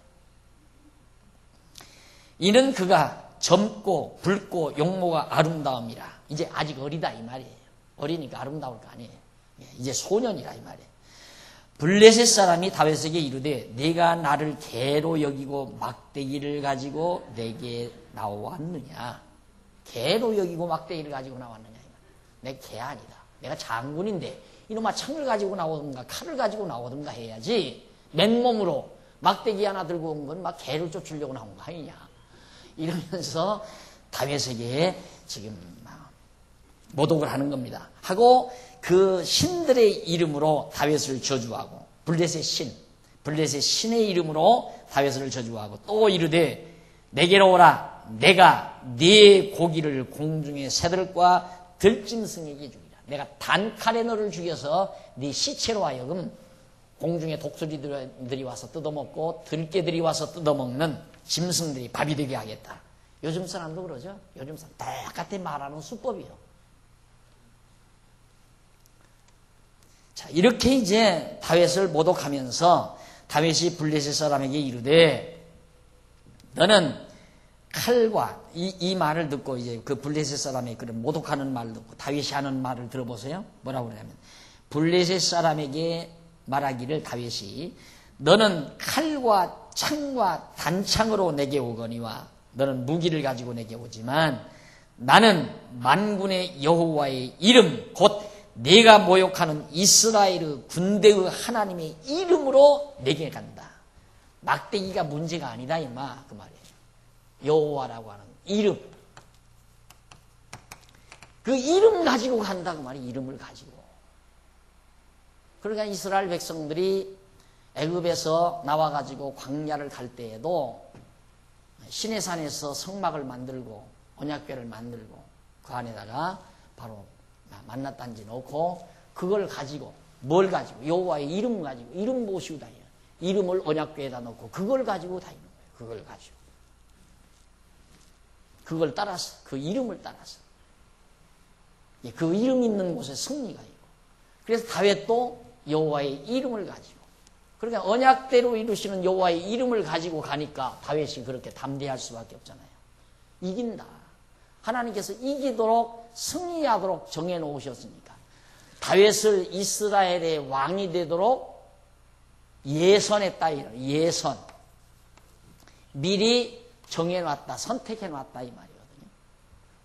A: 이는 그가 젊고 붉고 용모가 아름다움이라. 이제 아직 어리다 이 말이에요. 어리니까 아름다울 거 아니에요. 이제 소년이라 이 말이에요. 블레셋 사람이 다윗에게 이르되 내가 나를 개로 여기고 막대기를 가지고 내게 나왔느냐. 개로 여기고 막대기를 가지고 나왔느냐. 내 개 아니다. 내가 장군인데 이놈아 창을 가지고 나오든가 칼을 가지고 나오든가 해야지. 맨몸으로 막대기 하나 들고 온 건 막 개를 쫓으려고 나온 거 아니냐. 이러면서 다윗에게 지금 모독을 하는 겁니다. 하고 그 신들의 이름으로 다윗을 저주하고 블레셋 신의 이름으로 다윗을 저주하고 또 이르되 내게로 오라. 내가 네 고기를 공중의 새들과 들짐승에게 주리라. 내가 단칼에 너를 죽여서 네 시체로 하여금 공중의 독수리들이 와서 뜯어먹고 들개들이 와서 뜯어먹는 짐승들이 밥이 되게 하겠다. 요즘 사람도 그러죠. 요즘 사람 똑같이 말하는 수법이요. 자, 이렇게 이제 다윗을 모독하면서 다윗이 블레셋 사람에게 이르되 너는 칼과 이 말을 듣고 이제 그 블레셋 사람의 그런 모독하는 말을 듣고 다윗이 하는 말을 들어보세요. 뭐라고 그러냐면 블레셋 사람에게 말하기를 다윗이 너는 칼과 창과 단창으로 내게 오거니와 너는 무기를 가지고 내게 오지만 나는 만군의 여호와의 이름 곧 내가 모욕하는 이스라엘의 군대의 하나님의 이름으로 내게 간다. 막대기가 문제가 아니다 이마 그 말이에요. 여호와라고 하는 이름. 그 이름 가지고 간다 그 말이에요. 이름을 가지고. 그러니까 이스라엘 백성들이 애굽에서 나와가지고 광야를 갈 때에도 시내산에서 성막을 만들고 언약궤를 만들고 그 안에다가 바로 만나단지 넣고 그걸 가지고 뭘 가지고 여호와의 이름 가지고 이름 모시고 다녀요. 이름을 언약궤에다 넣고 그걸 가지고 다니는 거예요. 그걸 가지고 그걸 따라서 그 이름을 따라서 그 이름 있는 곳에 승리가 있고 그래서 다윗도 여호와의 이름을 가지고 그러니까 언약대로 이루시는 여호와의 이름을 가지고 가니까 다윗이 그렇게 담대할 수밖에 없잖아요. 이긴다. 하나님께서 이기도록 승리하도록 정해놓으셨으니까 다윗을 이스라엘의 왕이 되도록 예선했다. 예선. 미리 정해놨다. 선택해놨다 이 말이거든요.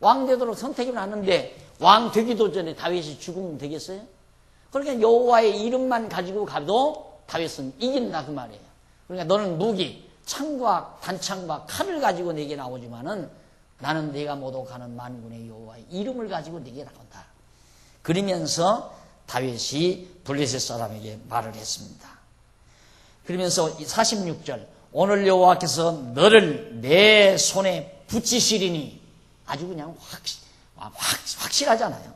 A: 왕 되도록 선택해놨는데 왕 되기도 전에 다윗이 죽으면 되겠어요? 그러니까 여호와의 이름만 가지고 가도 다윗은 이긴다 그 말이에요. 그러니까 너는 무기, 창과 단창과 칼을 가지고 내게 나오지만은 나는 내가 모독하는 만군의 여호와의 이름을 가지고 내게 나온다. 그러면서 다윗이 블레셋 사람에게 말을 했습니다. 그러면서 46절 오늘 여호와께서 너를 내 손에 붙이시리니 아주 그냥 확실하잖아요.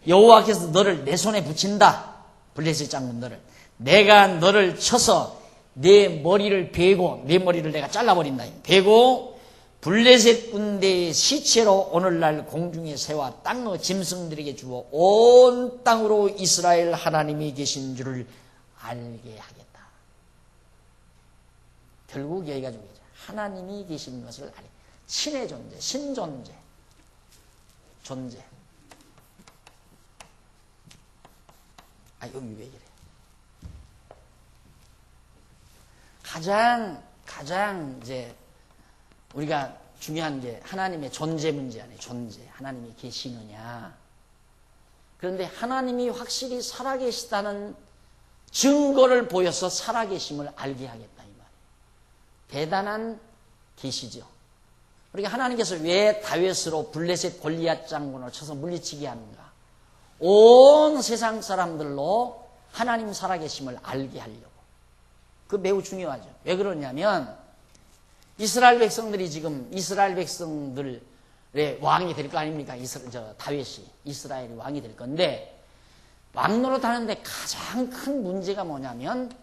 A: 여호와께서 너를 내 손에 붙인다. 블레셋 장군 너를. 내가 너를 쳐서 내 머리를 베고 내 머리를 내가 잘라버린다. 베고 블레셋 군대의 시체로 오늘날 공중의 새와 땅의 짐승들에게 주어 온 땅으로 이스라엘 하나님이 계신 줄을 알게 하겠다. 결국 여기가 중요하죠. 하나님이 계신 것을 알게. 신의 존재, 신존재, 존재. 아, 여기 왜 이래? 가장 이제 우리가 중요한 게 하나님의 존재 문제 아니에요. 존재. 하나님이 계시느냐. 그런데 하나님이 확실히 살아계시다는 증거를 보여서 살아계심을 알게 하겠다 이 말이에요. 대단한 계시죠. 그러니까 하나님께서 왜 다윗으로 블레셋 골리앗 장군을 쳐서 물리치게 하는가? 온 세상 사람들로 하나님 살아계심을 알게 하려고. 그 매우 중요하죠. 왜 그러냐면 이스라엘 백성들이 지금 이스라엘 백성들의 왕이 될 거 아닙니까? 다윗이 이스라엘이 왕이 될 건데 왕 노릇하는데 가장 큰 문제가 뭐냐면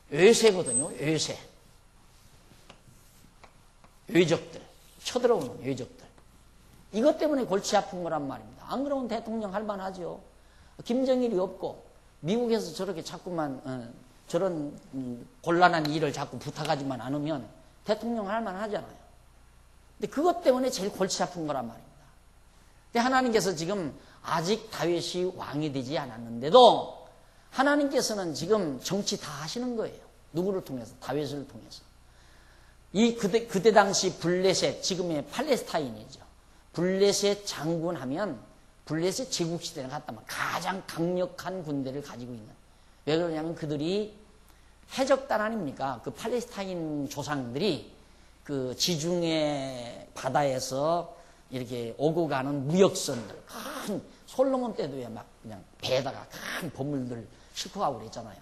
A: 외세거든요. 외세. 외적들. 쳐들어오는 외적들. 이것 때문에 골치 아픈 거란 말입니다. 안 그러면 대통령 할 만하죠. 김정일이 없고 미국에서 저렇게 자꾸만 저런 곤란한 일을 자꾸 부탁하지만 않으면 대통령 할 만하잖아요. 근데 그것 때문에 제일 골치 아픈 거란 말입니다. 근데 하나님께서 지금 아직 다윗이 왕이 되지 않았는데도 하나님께서는 지금 정치 다 하시는 거예요. 누구를 통해서? 다윗을 통해서. 그때 당시 블레셋, 지금의 팔레스타인이죠. 블레셋 장군 하면 블레셋 제국시대를 갔다면 가장 강력한 군대를 가지고 있는. 왜 그러냐면 그들이 해적단 아닙니까? 그 팔레스타인 조상들이 그 지중해 바다에서 이렇게 오고 가는 무역선들, 큰 솔로몬 때도에 막 그냥 배에다가 큰 보물들 싣고 가고 그랬잖아요.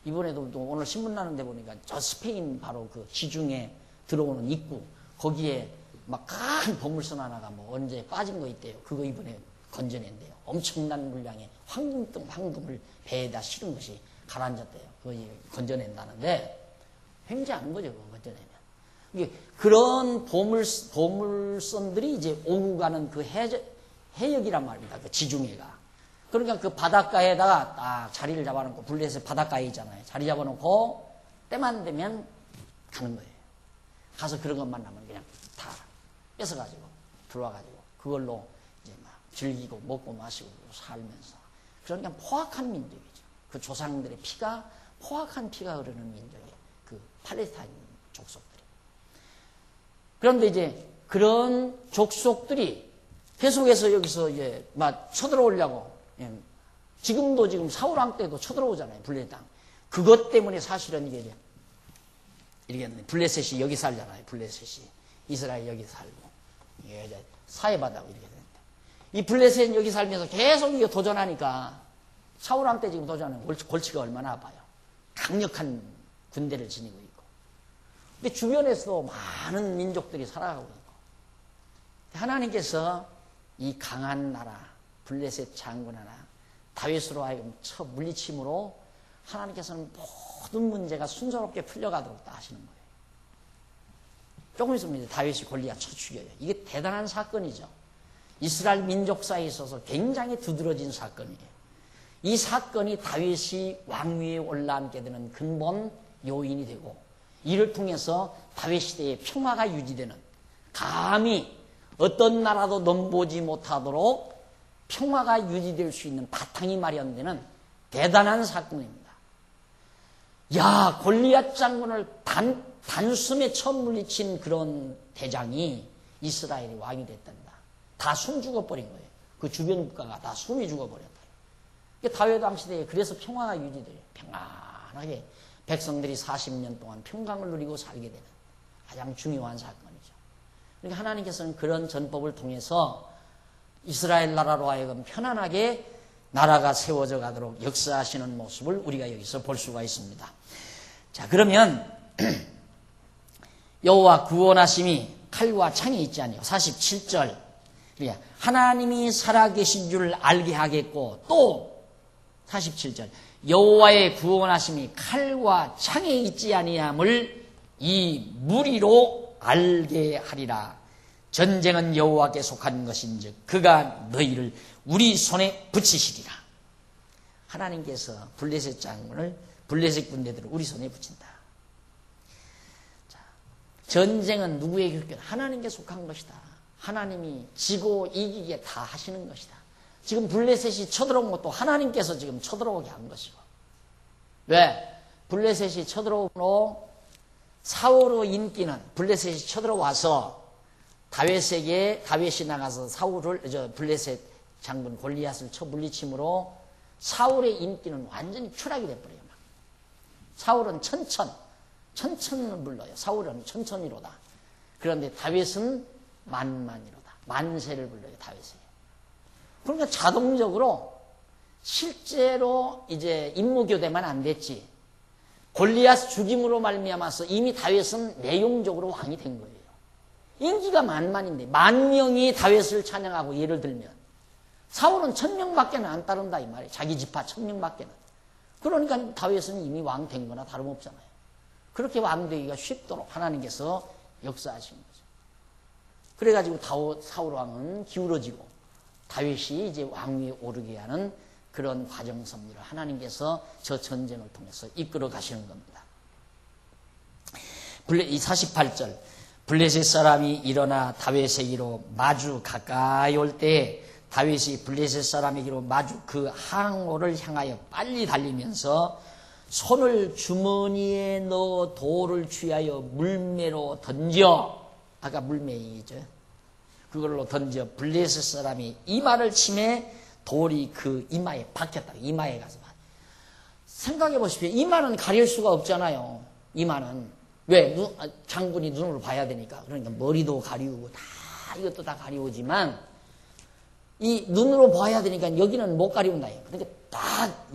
A: 이번에도 또 오늘 신문 나는데 보니까 저 스페인 바로 그 지중해 들어오는 입구, 거기에 막 큰 보물선 하나가 뭐 언제 빠진 거 있대요. 그거 이번에 건져낸대요. 엄청난 물량의 황금을 배에다 실은 것이 가라앉았대요. 그거 건져낸다는데 횡재하는 거죠. 그거 건져내면. 이게 그런 보물선들이 이제 오고 가는 그 해역이란 말입니다. 그 지중해가. 그러니까 그 바닷가에다가 딱 자리를 잡아놓고, 블레셋 바닷가에 있잖아요. 자리 잡아놓고 때만 되면 가는 거예요. 가서 그런 것만 나면 그냥 다 뺏어가지고 들어와가지고 그걸로 이제 막 즐기고 먹고 마시고 살면서. 그러니까 포악한 민족이죠. 그 조상들의 피가, 포악한 피가 흐르는 민족이에요. 그 팔레스타인 족속들이. 그런데 이제 그런 족속들이 계속해서 여기서 이제 막 쳐들어오려고, 지금도 지금 사울왕 때도 쳐들어오잖아요. 블레셋 땅. 그것 때문에 사실은 이게 이렇게 블레셋이 여기 살잖아요. 블레셋이 이스라엘 여기 살고 이게 이제 사해바다고 이렇게 되는데, 이 블레셋 여기 살면서 계속 이게 도전하니까 사울왕 때 지금 도전하는 골치가 얼마나 아파요. 강력한 군대를 지니고 있고, 근데 주변에서도 많은 민족들이 살아가고 있고, 하나님께서 이 강한 나라 블레셋 장군 하나 다윗으로 하여금 쳐 물리침으로 하나님께서는 모든 문제가 순조롭게 풀려가도록 다 하시는 거예요. 조금 있으면 이제 다윗이 골리앗 쳐 죽여요. 이게 대단한 사건이죠. 이스라엘 민족사에 있어서 굉장히 두드러진 사건이에요. 이 사건이 다윗이 왕위에 올라앉게 되는 근본 요인이 되고, 이를 통해서 다윗 시대의 평화가 유지되는, 감히 어떤 나라도 넘보지 못하도록 평화가 유지될 수 있는 바탕이 마련되는 대단한 사건입니다. 야, 골리앗 장군을 단숨에 처음 물리친 그런 대장이 이스라엘이 왕이 됐단다. 다 숨 죽어버린 거예요. 그 주변 국가가 다 숨이 죽어버렸다. 다윗 왕 시대에 그래서 평화가 유지돼요. 평안하게 백성들이 40년 동안 평강을 누리고 살게 되는 가장 중요한 사건이죠. 그러니까 하나님께서는 그런 전법을 통해서 이스라엘 나라로 하여금 편안하게 나라가 세워져 가도록 역사하시는 모습을 우리가 여기서 볼 수가 있습니다. 자, 그러면 여호와 구원하심이 칼과 창에 있지 아니요. 47절. 하나님이 살아계신 줄 알게 하겠고, 또 47절. 여호와의 구원하심이 칼과 창에 있지 아니함을 이 무리로 알게 하리라. 전쟁은 여호와께 속한 것인즉 그가 너희를 우리 손에 붙이시리라. 하나님께서 블레셋 장군을, 블레셋 군대들을 우리 손에 붙인다. 자, 전쟁은 누구에게 속한? 하나님께 속한 것이다. 하나님이 지고 이기게 다 하시는 것이다. 지금 블레셋이 쳐들어온 것도 하나님께서 지금 쳐들어오게 한 것이고. 왜? 블레셋이 쳐들어오므로 사울의 인기는, 블레셋이 쳐들어와서 다윗이 나가서 블레셋 장군 골리앗을 쳐 물리침으로 사울의 인기는 완전히 추락이 돼버려요. 사울은 천천을 불러요. 사울은 천천히로다. 그런데 다윗은 만만이로다. 만세를 불러요. 다윗에게. 그러니까 자동적으로 실제로 이제 임무교대만 안 됐지, 골리앗 죽임으로 말미암아서 이미 다윗은 내용적으로 왕이 된 거예요. 인기가 만만인데 10,000명이 다윗을 찬양하고, 예를 들면 사울은 1,000명밖에 안 따른다 이 말이에요. 자기 지파 1,000명밖에는. 그러니까 다윗은 이미 왕 된 거나 다름없잖아요. 그렇게 왕 되기가 쉽도록 하나님께서 역사하신 거죠. 그래가지고 사울 왕은 기울어지고 다윗이 이제 왕위에 오르게 하는 그런 과정 섭리를 하나님께서 저 전쟁을 통해서 이끌어 가시는 겁니다. 이 48절. 블레셋 사람이 일어나 다윗에게로 마주 가까이 올 때 다윗이 블레셋 사람에게로 마주 그 항로를 향하여 빨리 달리면서 손을 주머니에 넣어 돌을 취하여 물매로 던져, 아까 물매이죠. 그걸로 던져 블레셋 사람이 이마를 치매 돌이 그 이마에 박혔다. 이마에 가서 생각해 보십시오. 이마는 가릴 수가 없잖아요. 이마는 왜? 장군이 눈으로 봐야 되니까. 그러니까 머리도 가리우고 다 이것도 다 가리우지만 이 눈으로 봐야 되니까 여기는 못 가리운다. 그러니까 딱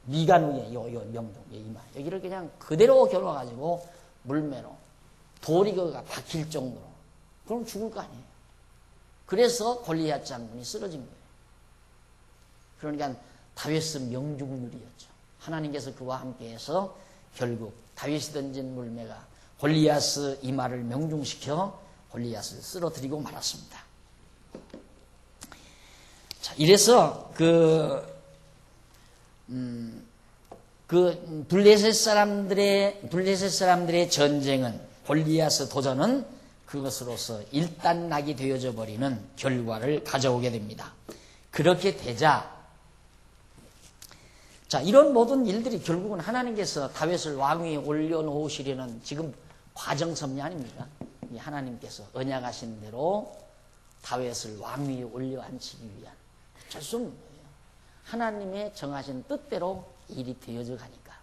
A: 미간 위에 명동 이마 여기를 그냥 그대로 겨눠가지고 물매로 돌이 그가 박힐 정도로. 그럼 죽을 거 아니에요. 그래서 골리앗 장군이 쓰러진 거예요. 그러니까 다윗은 명중률이었죠. 하나님께서 그와 함께해서 결국 다윗이 던진 물매가 골리앗의 이마를 명중시켜 골리앗을 쓰러뜨리고 말았습니다. 자, 이래서 블레셋 사람들의 전쟁은 골리앗의 도전은 그것으로서 일단락이 되어져 버리는 결과를 가져오게 됩니다. 그렇게 되자 자, 이런 모든 일들이 결국은 하나님께서 다윗을 왕위에 올려놓으시려는 지금 과정섭리 아닙니까? 하나님께서 언약하신 대로 다윗을 왕위에 올려앉히기 위한 어쩔 수 없는 거예요. 하나님의 정하신 뜻대로 일이 되어져 가니까.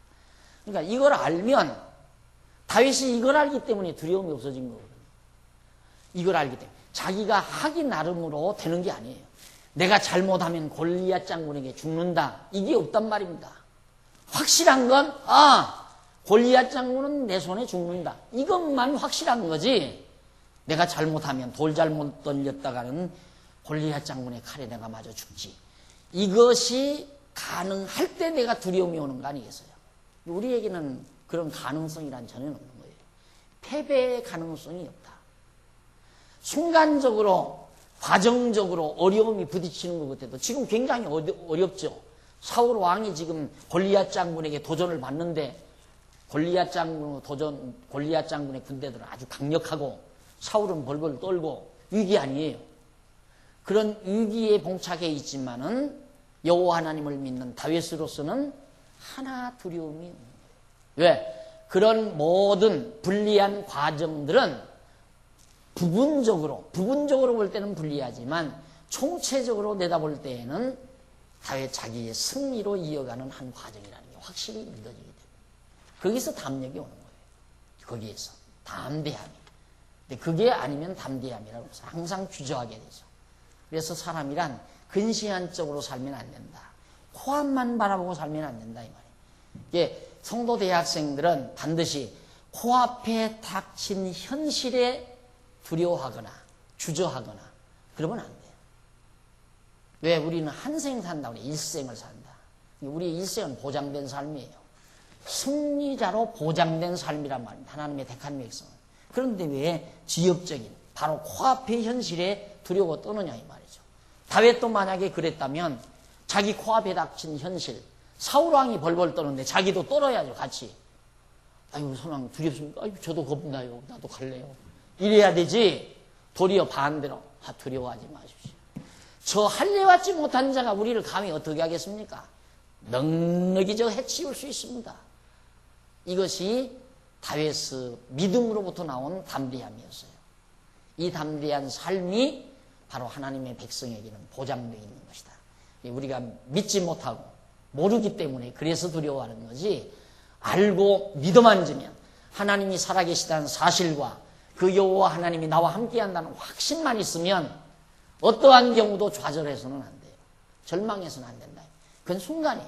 A: 그러니까 이걸 알면 다윗이 이걸 알기 때문에 두려움이 없어진 거거든요. 이걸 알기 때문에. 자기가 하기 나름으로 되는 게 아니에요. 내가 잘못하면 골리앗 장군에게 죽는다. 이게 없단 말입니다. 확실한 건 골리앗 장군은 내 손에 죽는다. 이것만 확실한 거지. 내가 잘못하면 돌 잘못 던졌다가는 골리앗 장군의 칼에 내가 맞아 죽지. 이것이 가능할 때 내가 두려움이 오는 거 아니겠어요? 우리에게는 그런 가능성이란 전혀 없는 거예요. 패배의 가능성이 없다. 순간적으로 과정적으로 어려움이 부딪히는 것 같아도 지금 굉장히 어렵죠. 사울 왕이 지금 골리앗 장군에게 도전을 받는데 골리앗 장군의 군대들은 아주 강력하고 사울은 벌벌 떨고 위기 아니에요. 그런 위기에 봉착해 있지만은 여호와 하나님을 믿는 다윗으로서는 하나 두려움이 없는 거예요. 왜? 그런 모든 불리한 과정들은 부분적으로 볼 때는 불리하지만 총체적으로 내다볼 때에는 다윗 자기의 승리로 이어가는 한 과정이라는 게 확실히 믿어지게 됩니다. 거기서 담력이 오는 거예요. 거기에서 담대함이. 근데 그게 아니면 담대함이라고 해서 항상 주저하게 되죠. 그래서 사람이란 근시안적으로 살면 안 된다. 코앞만 바라보고 살면 안 된다 이 말이에요. 이게 성도 대학생들은 반드시 코앞에 닥친 현실에 두려워하거나 주저하거나 그러면 안 돼요. 왜? 우리는 한 생 산다고 그래. 일생을 산다. 우리의 일생은 보장된 삶이에요. 승리자로 보장된 삶이란 말입니다. 하나님의 택한 백성은. 그런데 왜 지역적인 바로 코앞의 현실에 두려워 떠느냐 이 말이죠. 다윗도 만약에 그랬다면 자기 코앞에 닥친 현실 사울왕이 벌벌 떠는데 자기도 떨어야죠. 같이. 아이고 선왕 두렵습니까? 아이고 저도 겁나요. 나도 갈래요. 이래야 되지. 도리어 반대로 두려워하지 마십시오. 저 할례받지 못한 자가 우리를 감히 어떻게 하겠습니까? 넉넉히 해치울 수 있습니다. 이것이 다윗의 믿음으로부터 나온 담대함이었어요. 이 담대한 삶이 바로 하나님의 백성에게는 보장되어 있는 것이다. 우리가 믿지 못하고 모르기 때문에 그래서 두려워하는 거지, 알고 믿어만 지면 하나님이 살아계시다는 사실과 그 여호와 하나님이 나와 함께한다는 확신만 있으면 어떠한 경우도 좌절해서는 안 돼요. 절망해서는 안 된다. 그건 순간에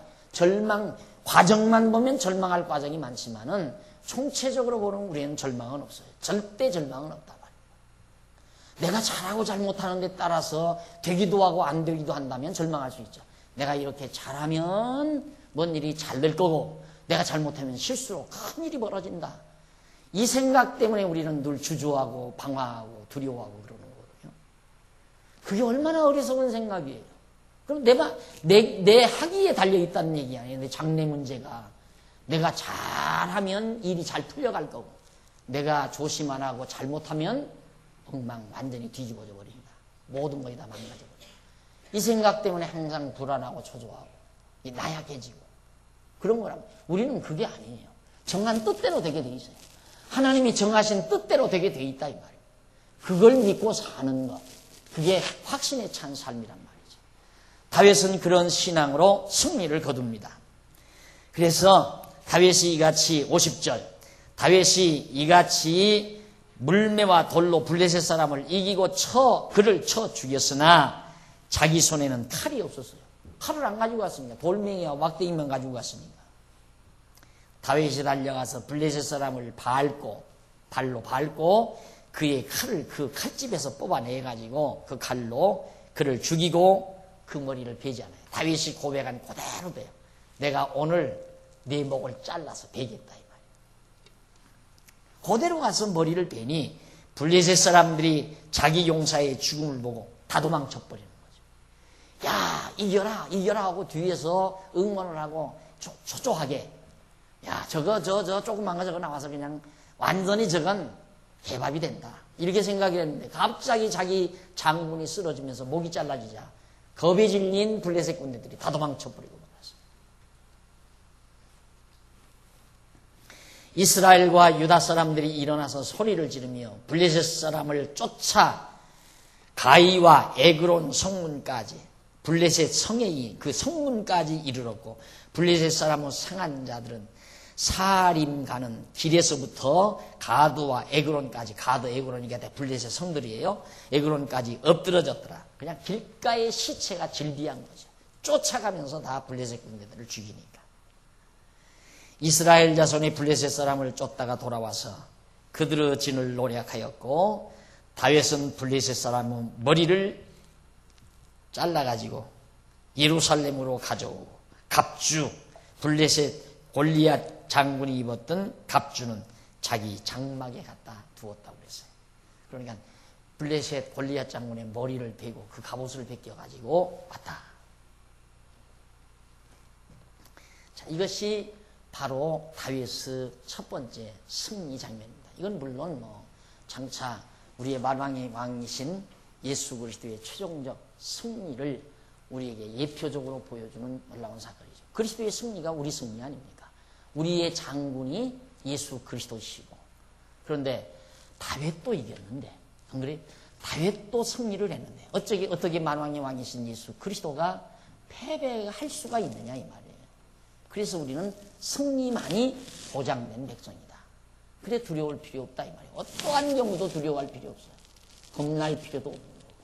A: 과정만 보면 절망할 과정이 많지만은 총체적으로 보면 우리는 절망은 없어요. 절대 절망은 없다 말이에요. 내가 잘하고 잘못하는 데 따라서 되기도 하고 안 되기도 한다면 절망할 수 있죠. 내가 이렇게 잘하면 뭔 일이 잘 될 거고 내가 잘못하면 실수로 큰 일이 벌어진다. 이 생각 때문에 우리는 늘 주저하고 방황하고 두려워하고 그러는 거거든요. 그게 얼마나 어리석은 생각이에요. 그럼 내 학위에 달려있다는 얘기 아니에요. 내 장래 문제가. 내가 잘하면 일이 잘 풀려갈 거고 내가 조심 안 하고 잘못하면 엉망 완전히 뒤집어져 버립니다. 모든 것이 다 망가져 버려요. 이 생각 때문에 항상 불안하고 초조하고 나약해지고 그런 거라고. 우리는 그게 아니에요. 정한 뜻대로 되게 돼 있어요. 하나님이 정하신 뜻대로 되게 돼 있다 이 말이에요. 그걸 믿고 사는 것, 그게 확신에 찬 삶이란 말이죠. 다윗은 그런 신앙으로 승리를 거둡니다. 그래서 다윗이 이같이 50절 다윗이 이같이 물매와 돌로 블레셋 사람을 이기고 그를 쳐 죽였으나 자기 손에는 칼이 없었어요. 칼을 안 가지고 갔습니다. 돌멩이와 막대기만 가지고 갔습니다. 다윗이 달려가서 블레셋 사람을 발로 밟고 그의 칼을 그 칼집에서 뽑아내가지고 그 칼로 그를 죽이고 그 머리를 베잖아요. 다윗이 고백한 그대로 돼요. 내가 오늘 네 목을 잘라서 베겠다 이 말이에요. 그대로 가서 머리를 베니 블레셋 사람들이 자기 용사의 죽음을 보고 다 도망쳐버리는 거죠. 야 이겨라 이겨라 하고 뒤에서 응원을 하고 초조하게 야 저거 조그만 거 저거 나와서 그냥 완전히 저건 개밥이 된다 이렇게 생각했는데 갑자기 자기 장군이 쓰러지면서 목이 잘라지자 겁에 질린 블레셋 군대들이 다 도망쳐버리고 말았어요. 이스라엘과 유다 사람들이 일어나서 소리를 지르며 블레셋 사람을 쫓아 가이와 에그론 성문까지 블레셋 성에 그 성문까지 이르렀고 블레셋 사람의 상한 자들은 사림 가는 길에서부터 가드와 에그론까지 가드 에그론이가 다 블레셋 성들이에요. 에그론까지 엎드러졌더라. 그냥 길가의 시체가 질비한 거죠. 쫓아가면서 다 블레셋 군대들을 죽이니까. 이스라엘 자손이 블레셋 사람을 쫓다가 돌아와서 그들의 진을 노략하였고 다윗은 블레셋 사람의 머리를 잘라가지고 예루살렘으로 가져오고 갑주 블레셋 골리앗 장군이 입었던 갑주는 자기 장막에 갖다 두었다고 그랬어요. 그러니까 블레셋 골리앗 장군의 머리를 베고 그 갑옷을 벗겨가지고 왔다. 자, 이것이 바로 다윗의 첫 번째 승리 장면입니다. 이건 물론 장차 우리의 만왕의 왕이신 예수 그리스도의 최종적 승리를 우리에게 예표적으로 보여주는 놀라운 사건이죠. 그리스도의 승리가 우리 승리 아닙니까? 우리의 장군이 예수 그리스도시고 그런데 다윗도 이겼는데 안 그래? 다윗도 승리를 했는데 어떻게 만왕의 왕이신 예수 그리스도가 패배할 수가 있느냐 이 말이에요. 그래서 우리는 승리만이 보장된 백성이다. 그래 두려울 필요 없다 이 말이에요. 어떠한 경우도 두려워할 필요 없어요. 겁날 필요도 없는 거고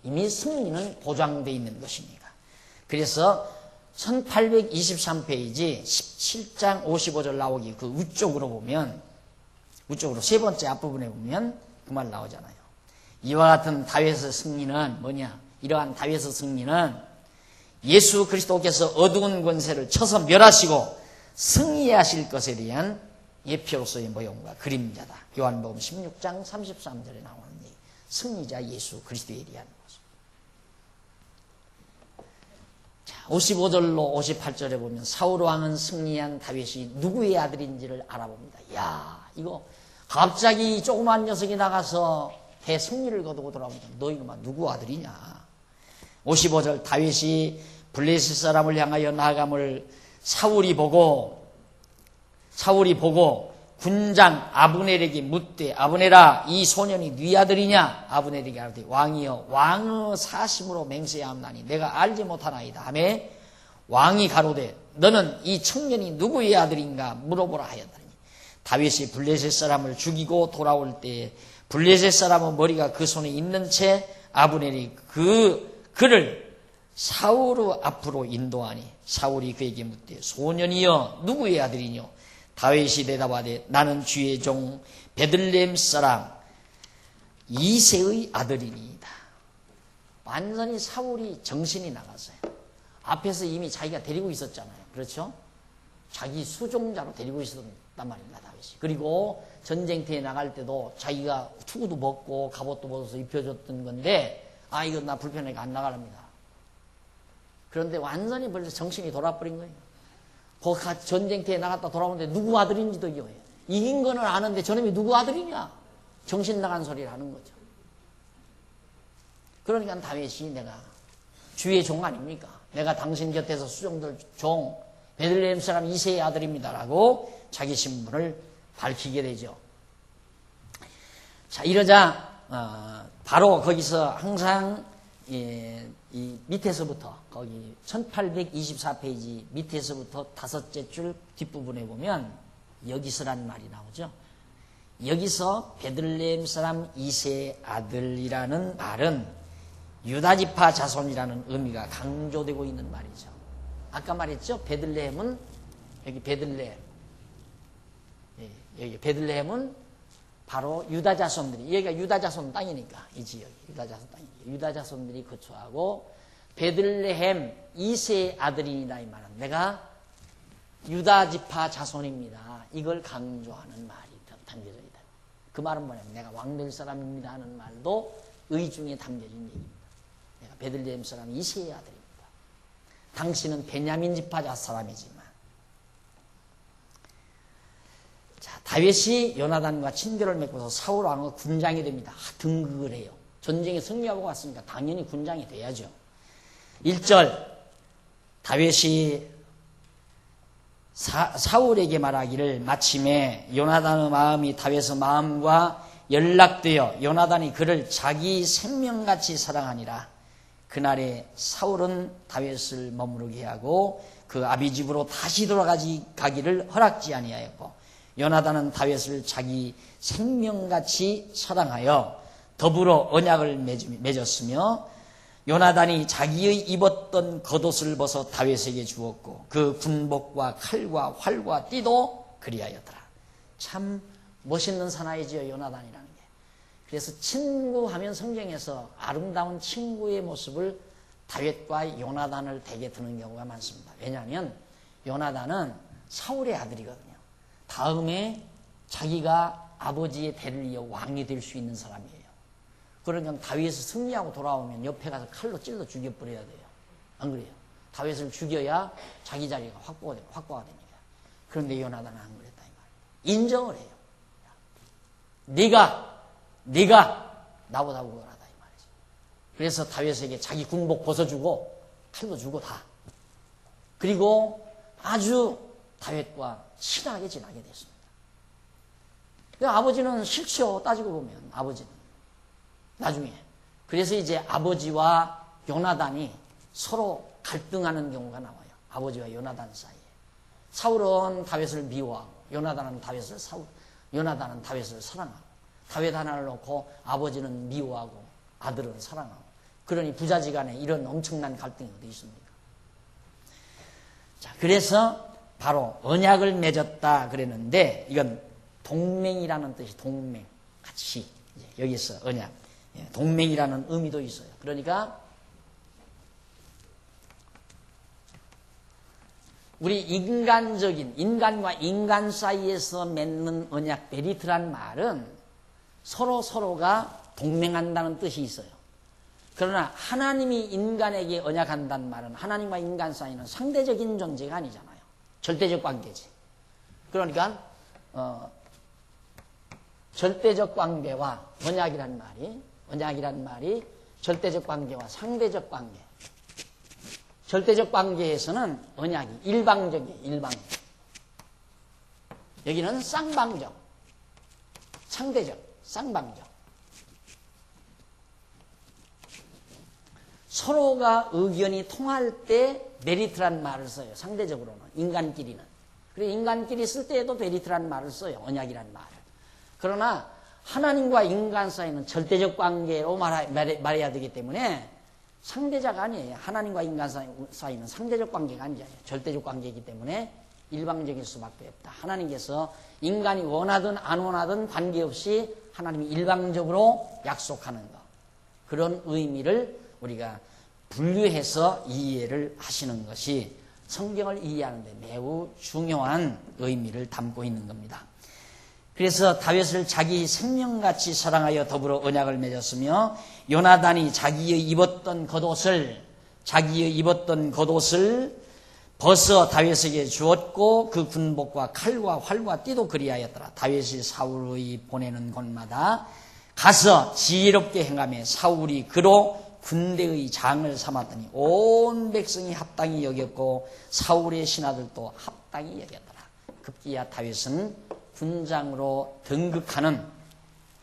A: 이미 승리는 보장되어 있는 것이니까. 그래서 1823페이지 17장 55절 나오기 그 우쪽으로 보면 우쪽으로 세 번째 앞부분에 보면 그 말 나오잖아요. 이와 같은 다윗의 승리는 뭐냐? 이러한 다윗의 승리는 예수 그리스도께서 어두운 권세를 쳐서 멸하시고 승리하실 것에 대한 예표로서의 모형과 그림자다. 요한복음 16장 33절에 나오는 얘기. 승리자 예수 그리스도에 대한 것입니다. 자, 55절로 58절에 보면 사울 왕은 승리한 다윗이 누구의 아들인지를 알아봅니다. 야, 이거 갑자기 조그만 녀석이 나가서 대승리를 거두고 돌아옵니다. 너 이놈아 누구 아들이냐? 55절 다윗이 블레셋 사람을 향하여 나아감을 사울이 보고 군장 아브넬에게 묻되 아브넬아 이 소년이 네 아들이냐? 아브넬에게 하되 왕이여 왕의 사심으로 맹세하옵나니 내가 알지 못하나이다 하며 왕이 가로되 너는 이 청년이 누구의 아들인가 물어보라 하였더니 다윗이 블레셋 사람을 죽이고 돌아올 때에 블레셋 사람의 머리가 그 손에 있는 채 아브넬이 그를 사울 앞으로 인도하니 사울이 그에게 묻되 소년이여 누구의 아들이뇨? 다윗이 대답하되 나는 주의 종 베들레헴 사람 이새의 아들이니이다. 완전히 사울이 정신이 나갔어요. 앞에서 이미 자기가 데리고 있었잖아요. 그렇죠? 자기 수종자로 데리고 있었단 말입니다. 다윗이. 그리고 전쟁터에 나갈 때도 자기가 투구도 먹고 갑옷도 벗어서 입혀줬던 건데 이거 나 불편하니까 안 나가랍니다. 그런데 완전히 벌써 정신이 돌아버린 거예요. 그 전쟁터에 나갔다 돌아오는데 누구 아들인지도 기억해요. 이긴 거는 아는데 저놈이 누구 아들이냐? 정신 나간 소리를 하는 거죠. 그러니까 다윗이 내가 주의 종 아닙니까? 내가 당신 곁에서 수종들 종 베들레헴 사람 이새의 아들입니다라고 자기 신분을 밝히게 되죠. 자, 이러자 바로 거기서 항상 이 밑에서부터 거기 1824페이지 밑에서부터 다섯째 줄 뒷부분에 보면 여기서란 말이 나오죠. 여기서 베들레헴 사람 이새의 아들이라는 말은 유다지파 자손이라는 의미가 강조되고 있는 말이죠. 아까 말했죠. 베들레헴은 여기 베들레헴, 여기 베들레헴은 바로 유다 자손들이, 여기가 유다 자손 땅이니까 이 지역이 유다 자손 땅이니까 유다 자손들이 거주하고 베들레헴 이새의 아들이니라 이 말은 내가 유다 지파 자손입니다. 이걸 강조하는 말이 담겨져 있다. 그 말은 뭐냐면 내가 왕될 사람입니다 하는 말도 의 중에 담겨진 얘기입니다. 내가 베들레헴 사람 이새의 아들입니다. 당신은 베냐민 지파 사람이지만. 자, 다윗이 요나단과 친교를 맺고서 사울 왕의 군장이 됩니다. 등극을 해요. 전쟁에 승리하고 왔으니까 당연히 군장이 돼야죠. 1절 다윗이 사울에게 말하기를 마침에 요나단의 마음이 다윗의 마음과 연락되어 요나단이 그를 자기 생명같이 사랑하니라. 그날에 사울은 다윗을 머무르게 하고 그 아비 집으로 다시 돌아가기를 허락지 아니하였고 요나단은 다윗을 자기 생명같이 사랑하여 더불어 언약을 맺었으며 요나단이 자기의 입었던 겉옷을 벗어 다윗에게 주었고 그 군복과 칼과 활과 띠도 그리하였더라. 참 멋있는 사나이지요, 요나단이라는 게. 그래서 친구하면 성경에서 아름다운 친구의 모습을 다윗과 요나단을 대게 드는 경우가 많습니다. 왜냐하면 요나단은 사울의 아들이거든요. 다음에 자기가 아버지의 대를 이어 왕이 될 수 있는 사람이에요. 그러니까 다윗을 승리하고 돌아오면 옆에 가서 칼로 찔러 죽여버려야 돼요. 안 그래요? 다윗을 죽여야 자기 자리가 확보가 됩니다. 그런데 요나단은 안 그랬다 이 말이에요. 인정을 해요. 네가 나보다 우월하다 이 말이죠. 그래서 다윗에게 자기 군복 벗어주고 칼도 주고 다. 그리고 아주 다윗과 친하게 지나게 됐습니다. 아버지는 싫죠. 따지고 보면 아버지는 나중에. 그래서 이제 아버지와 요나단이 서로 갈등하는 경우가 나와요. 아버지와 요나단 사이에. 사울은 다윗을 미워하고 요나단은 다윗을 사랑하고 다윗 하나를 놓고 아버지는 미워하고 아들은 사랑하고 그러니 부자지간에 이런 엄청난 갈등이 어디 있습니까? 자, 그래서 바로 언약을 맺었다 그랬는데 이건 동맹이라는 뜻이 동맹 같이 여기서 언약 동맹이라는 의미도 있어요. 그러니까 우리 인간과 인간 사이에서 맺는 언약 베리트란 말은 서로가 동맹한다는 뜻이 있어요. 그러나 하나님이 인간에게 언약한다는 말은 하나님과 인간 사이는 상대적인 존재가 아니잖아요. 절대적 관계지. 그러니까 절대적 관계와 언약이란 말이 절대적 관계와 상대적 관계. 절대적 관계에서는 언약이 일방적이에요. 일방적. 여기는 쌍방적. 상대적, 쌍방적. 서로가 의견이 통할 때 메리트란 말을 써요. 상대적으로는 인간끼리는. 그리고 인간끼리 쓸 때에도 메리트란 말을 써요. 언약이란 말을. 그러나 하나님과 인간 사이는 절대적 관계로 말해야 되기 때문에 상대자가 아니에요. 하나님과 인간 사이는 상대적 관계가 아니에요. 절대적 관계이기 때문에 일방적일 수밖에 없다. 하나님께서 인간이 원하든 안 원하든 관계없이 하나님이 일방적으로 약속하는 것. 그런 의미를 우리가 분류해서 이해를 하시는 것이 성경을 이해하는 데 매우 중요한 의미를 담고 있는 겁니다. 그래서 다윗을 자기 생명같이 사랑하여 더불어 언약을 맺었으며 요나단이 자기의 입었던 겉옷을 벗어 다윗에게 주었고 그 군복과 칼과 활과 띠도 그리하였더라. 다윗이 사울의 보내는 곳마다 가서 지혜롭게 행하며 사울이 그로 군대의 장을 삼았더니 온 백성이 합당히 여겼고 사울의 신하들도 합당히 여겼더라. 급기야 다윗은 군장으로 등극하는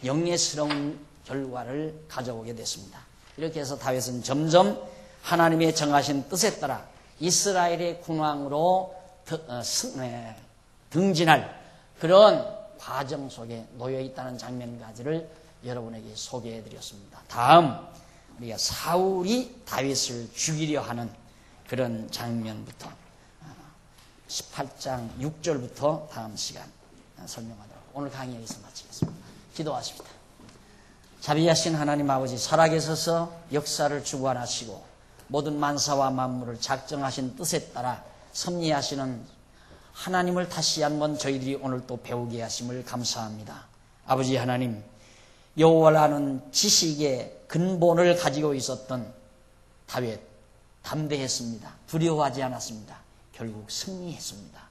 A: 영예스러운 결과를 가져오게 됐습니다. 이렇게 해서 다윗은 점점 하나님의 정하신 뜻에 따라 이스라엘의 군왕으로 등진할 그런 과정 속에 놓여 있다는 장면까지를 여러분에게 소개해 드렸습니다. 다음 우리가 사울이 다윗을 죽이려 하는 그런 장면부터 18장 6절부터 다음 시간 설명하도록 오늘 강의 여기서 마치겠습니다. 기도하십니다. 자비하신 하나님 아버지, 살아계셔서 역사를 주관하시고 모든 만사와 만물을 작정하신 뜻에 따라 섭리하시는 하나님을 다시 한번 저희들이 오늘 또 배우게 하심을 감사합니다. 아버지 하나님, 여호와라는 지식의 근본을 가지고 있었던 다윗, 담대했습니다. 두려워하지 않았습니다. 결국 승리했습니다.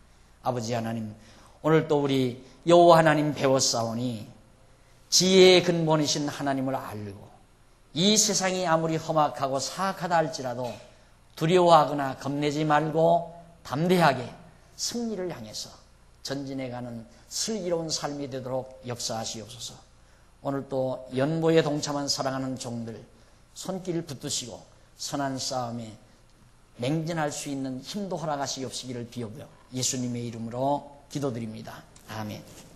A: 아버지 하나님, 오늘 또 우리 여호와 하나님 배웠사오니 지혜의 근본이신 하나님을 알고 이 세상이 아무리 험악하고 사악하다 할지라도 두려워하거나 겁내지 말고 담대하게 승리를 향해서 전진해가는 슬기로운 삶이 되도록 역사하시옵소서. 오늘 또 연보에 동참한 사랑하는 종들 손길 붙드시고 선한 싸움에 맹진할 수 있는 힘도 허락하시옵시기를 비옵며 예수님의 이름으로 기도드립니다. 아멘.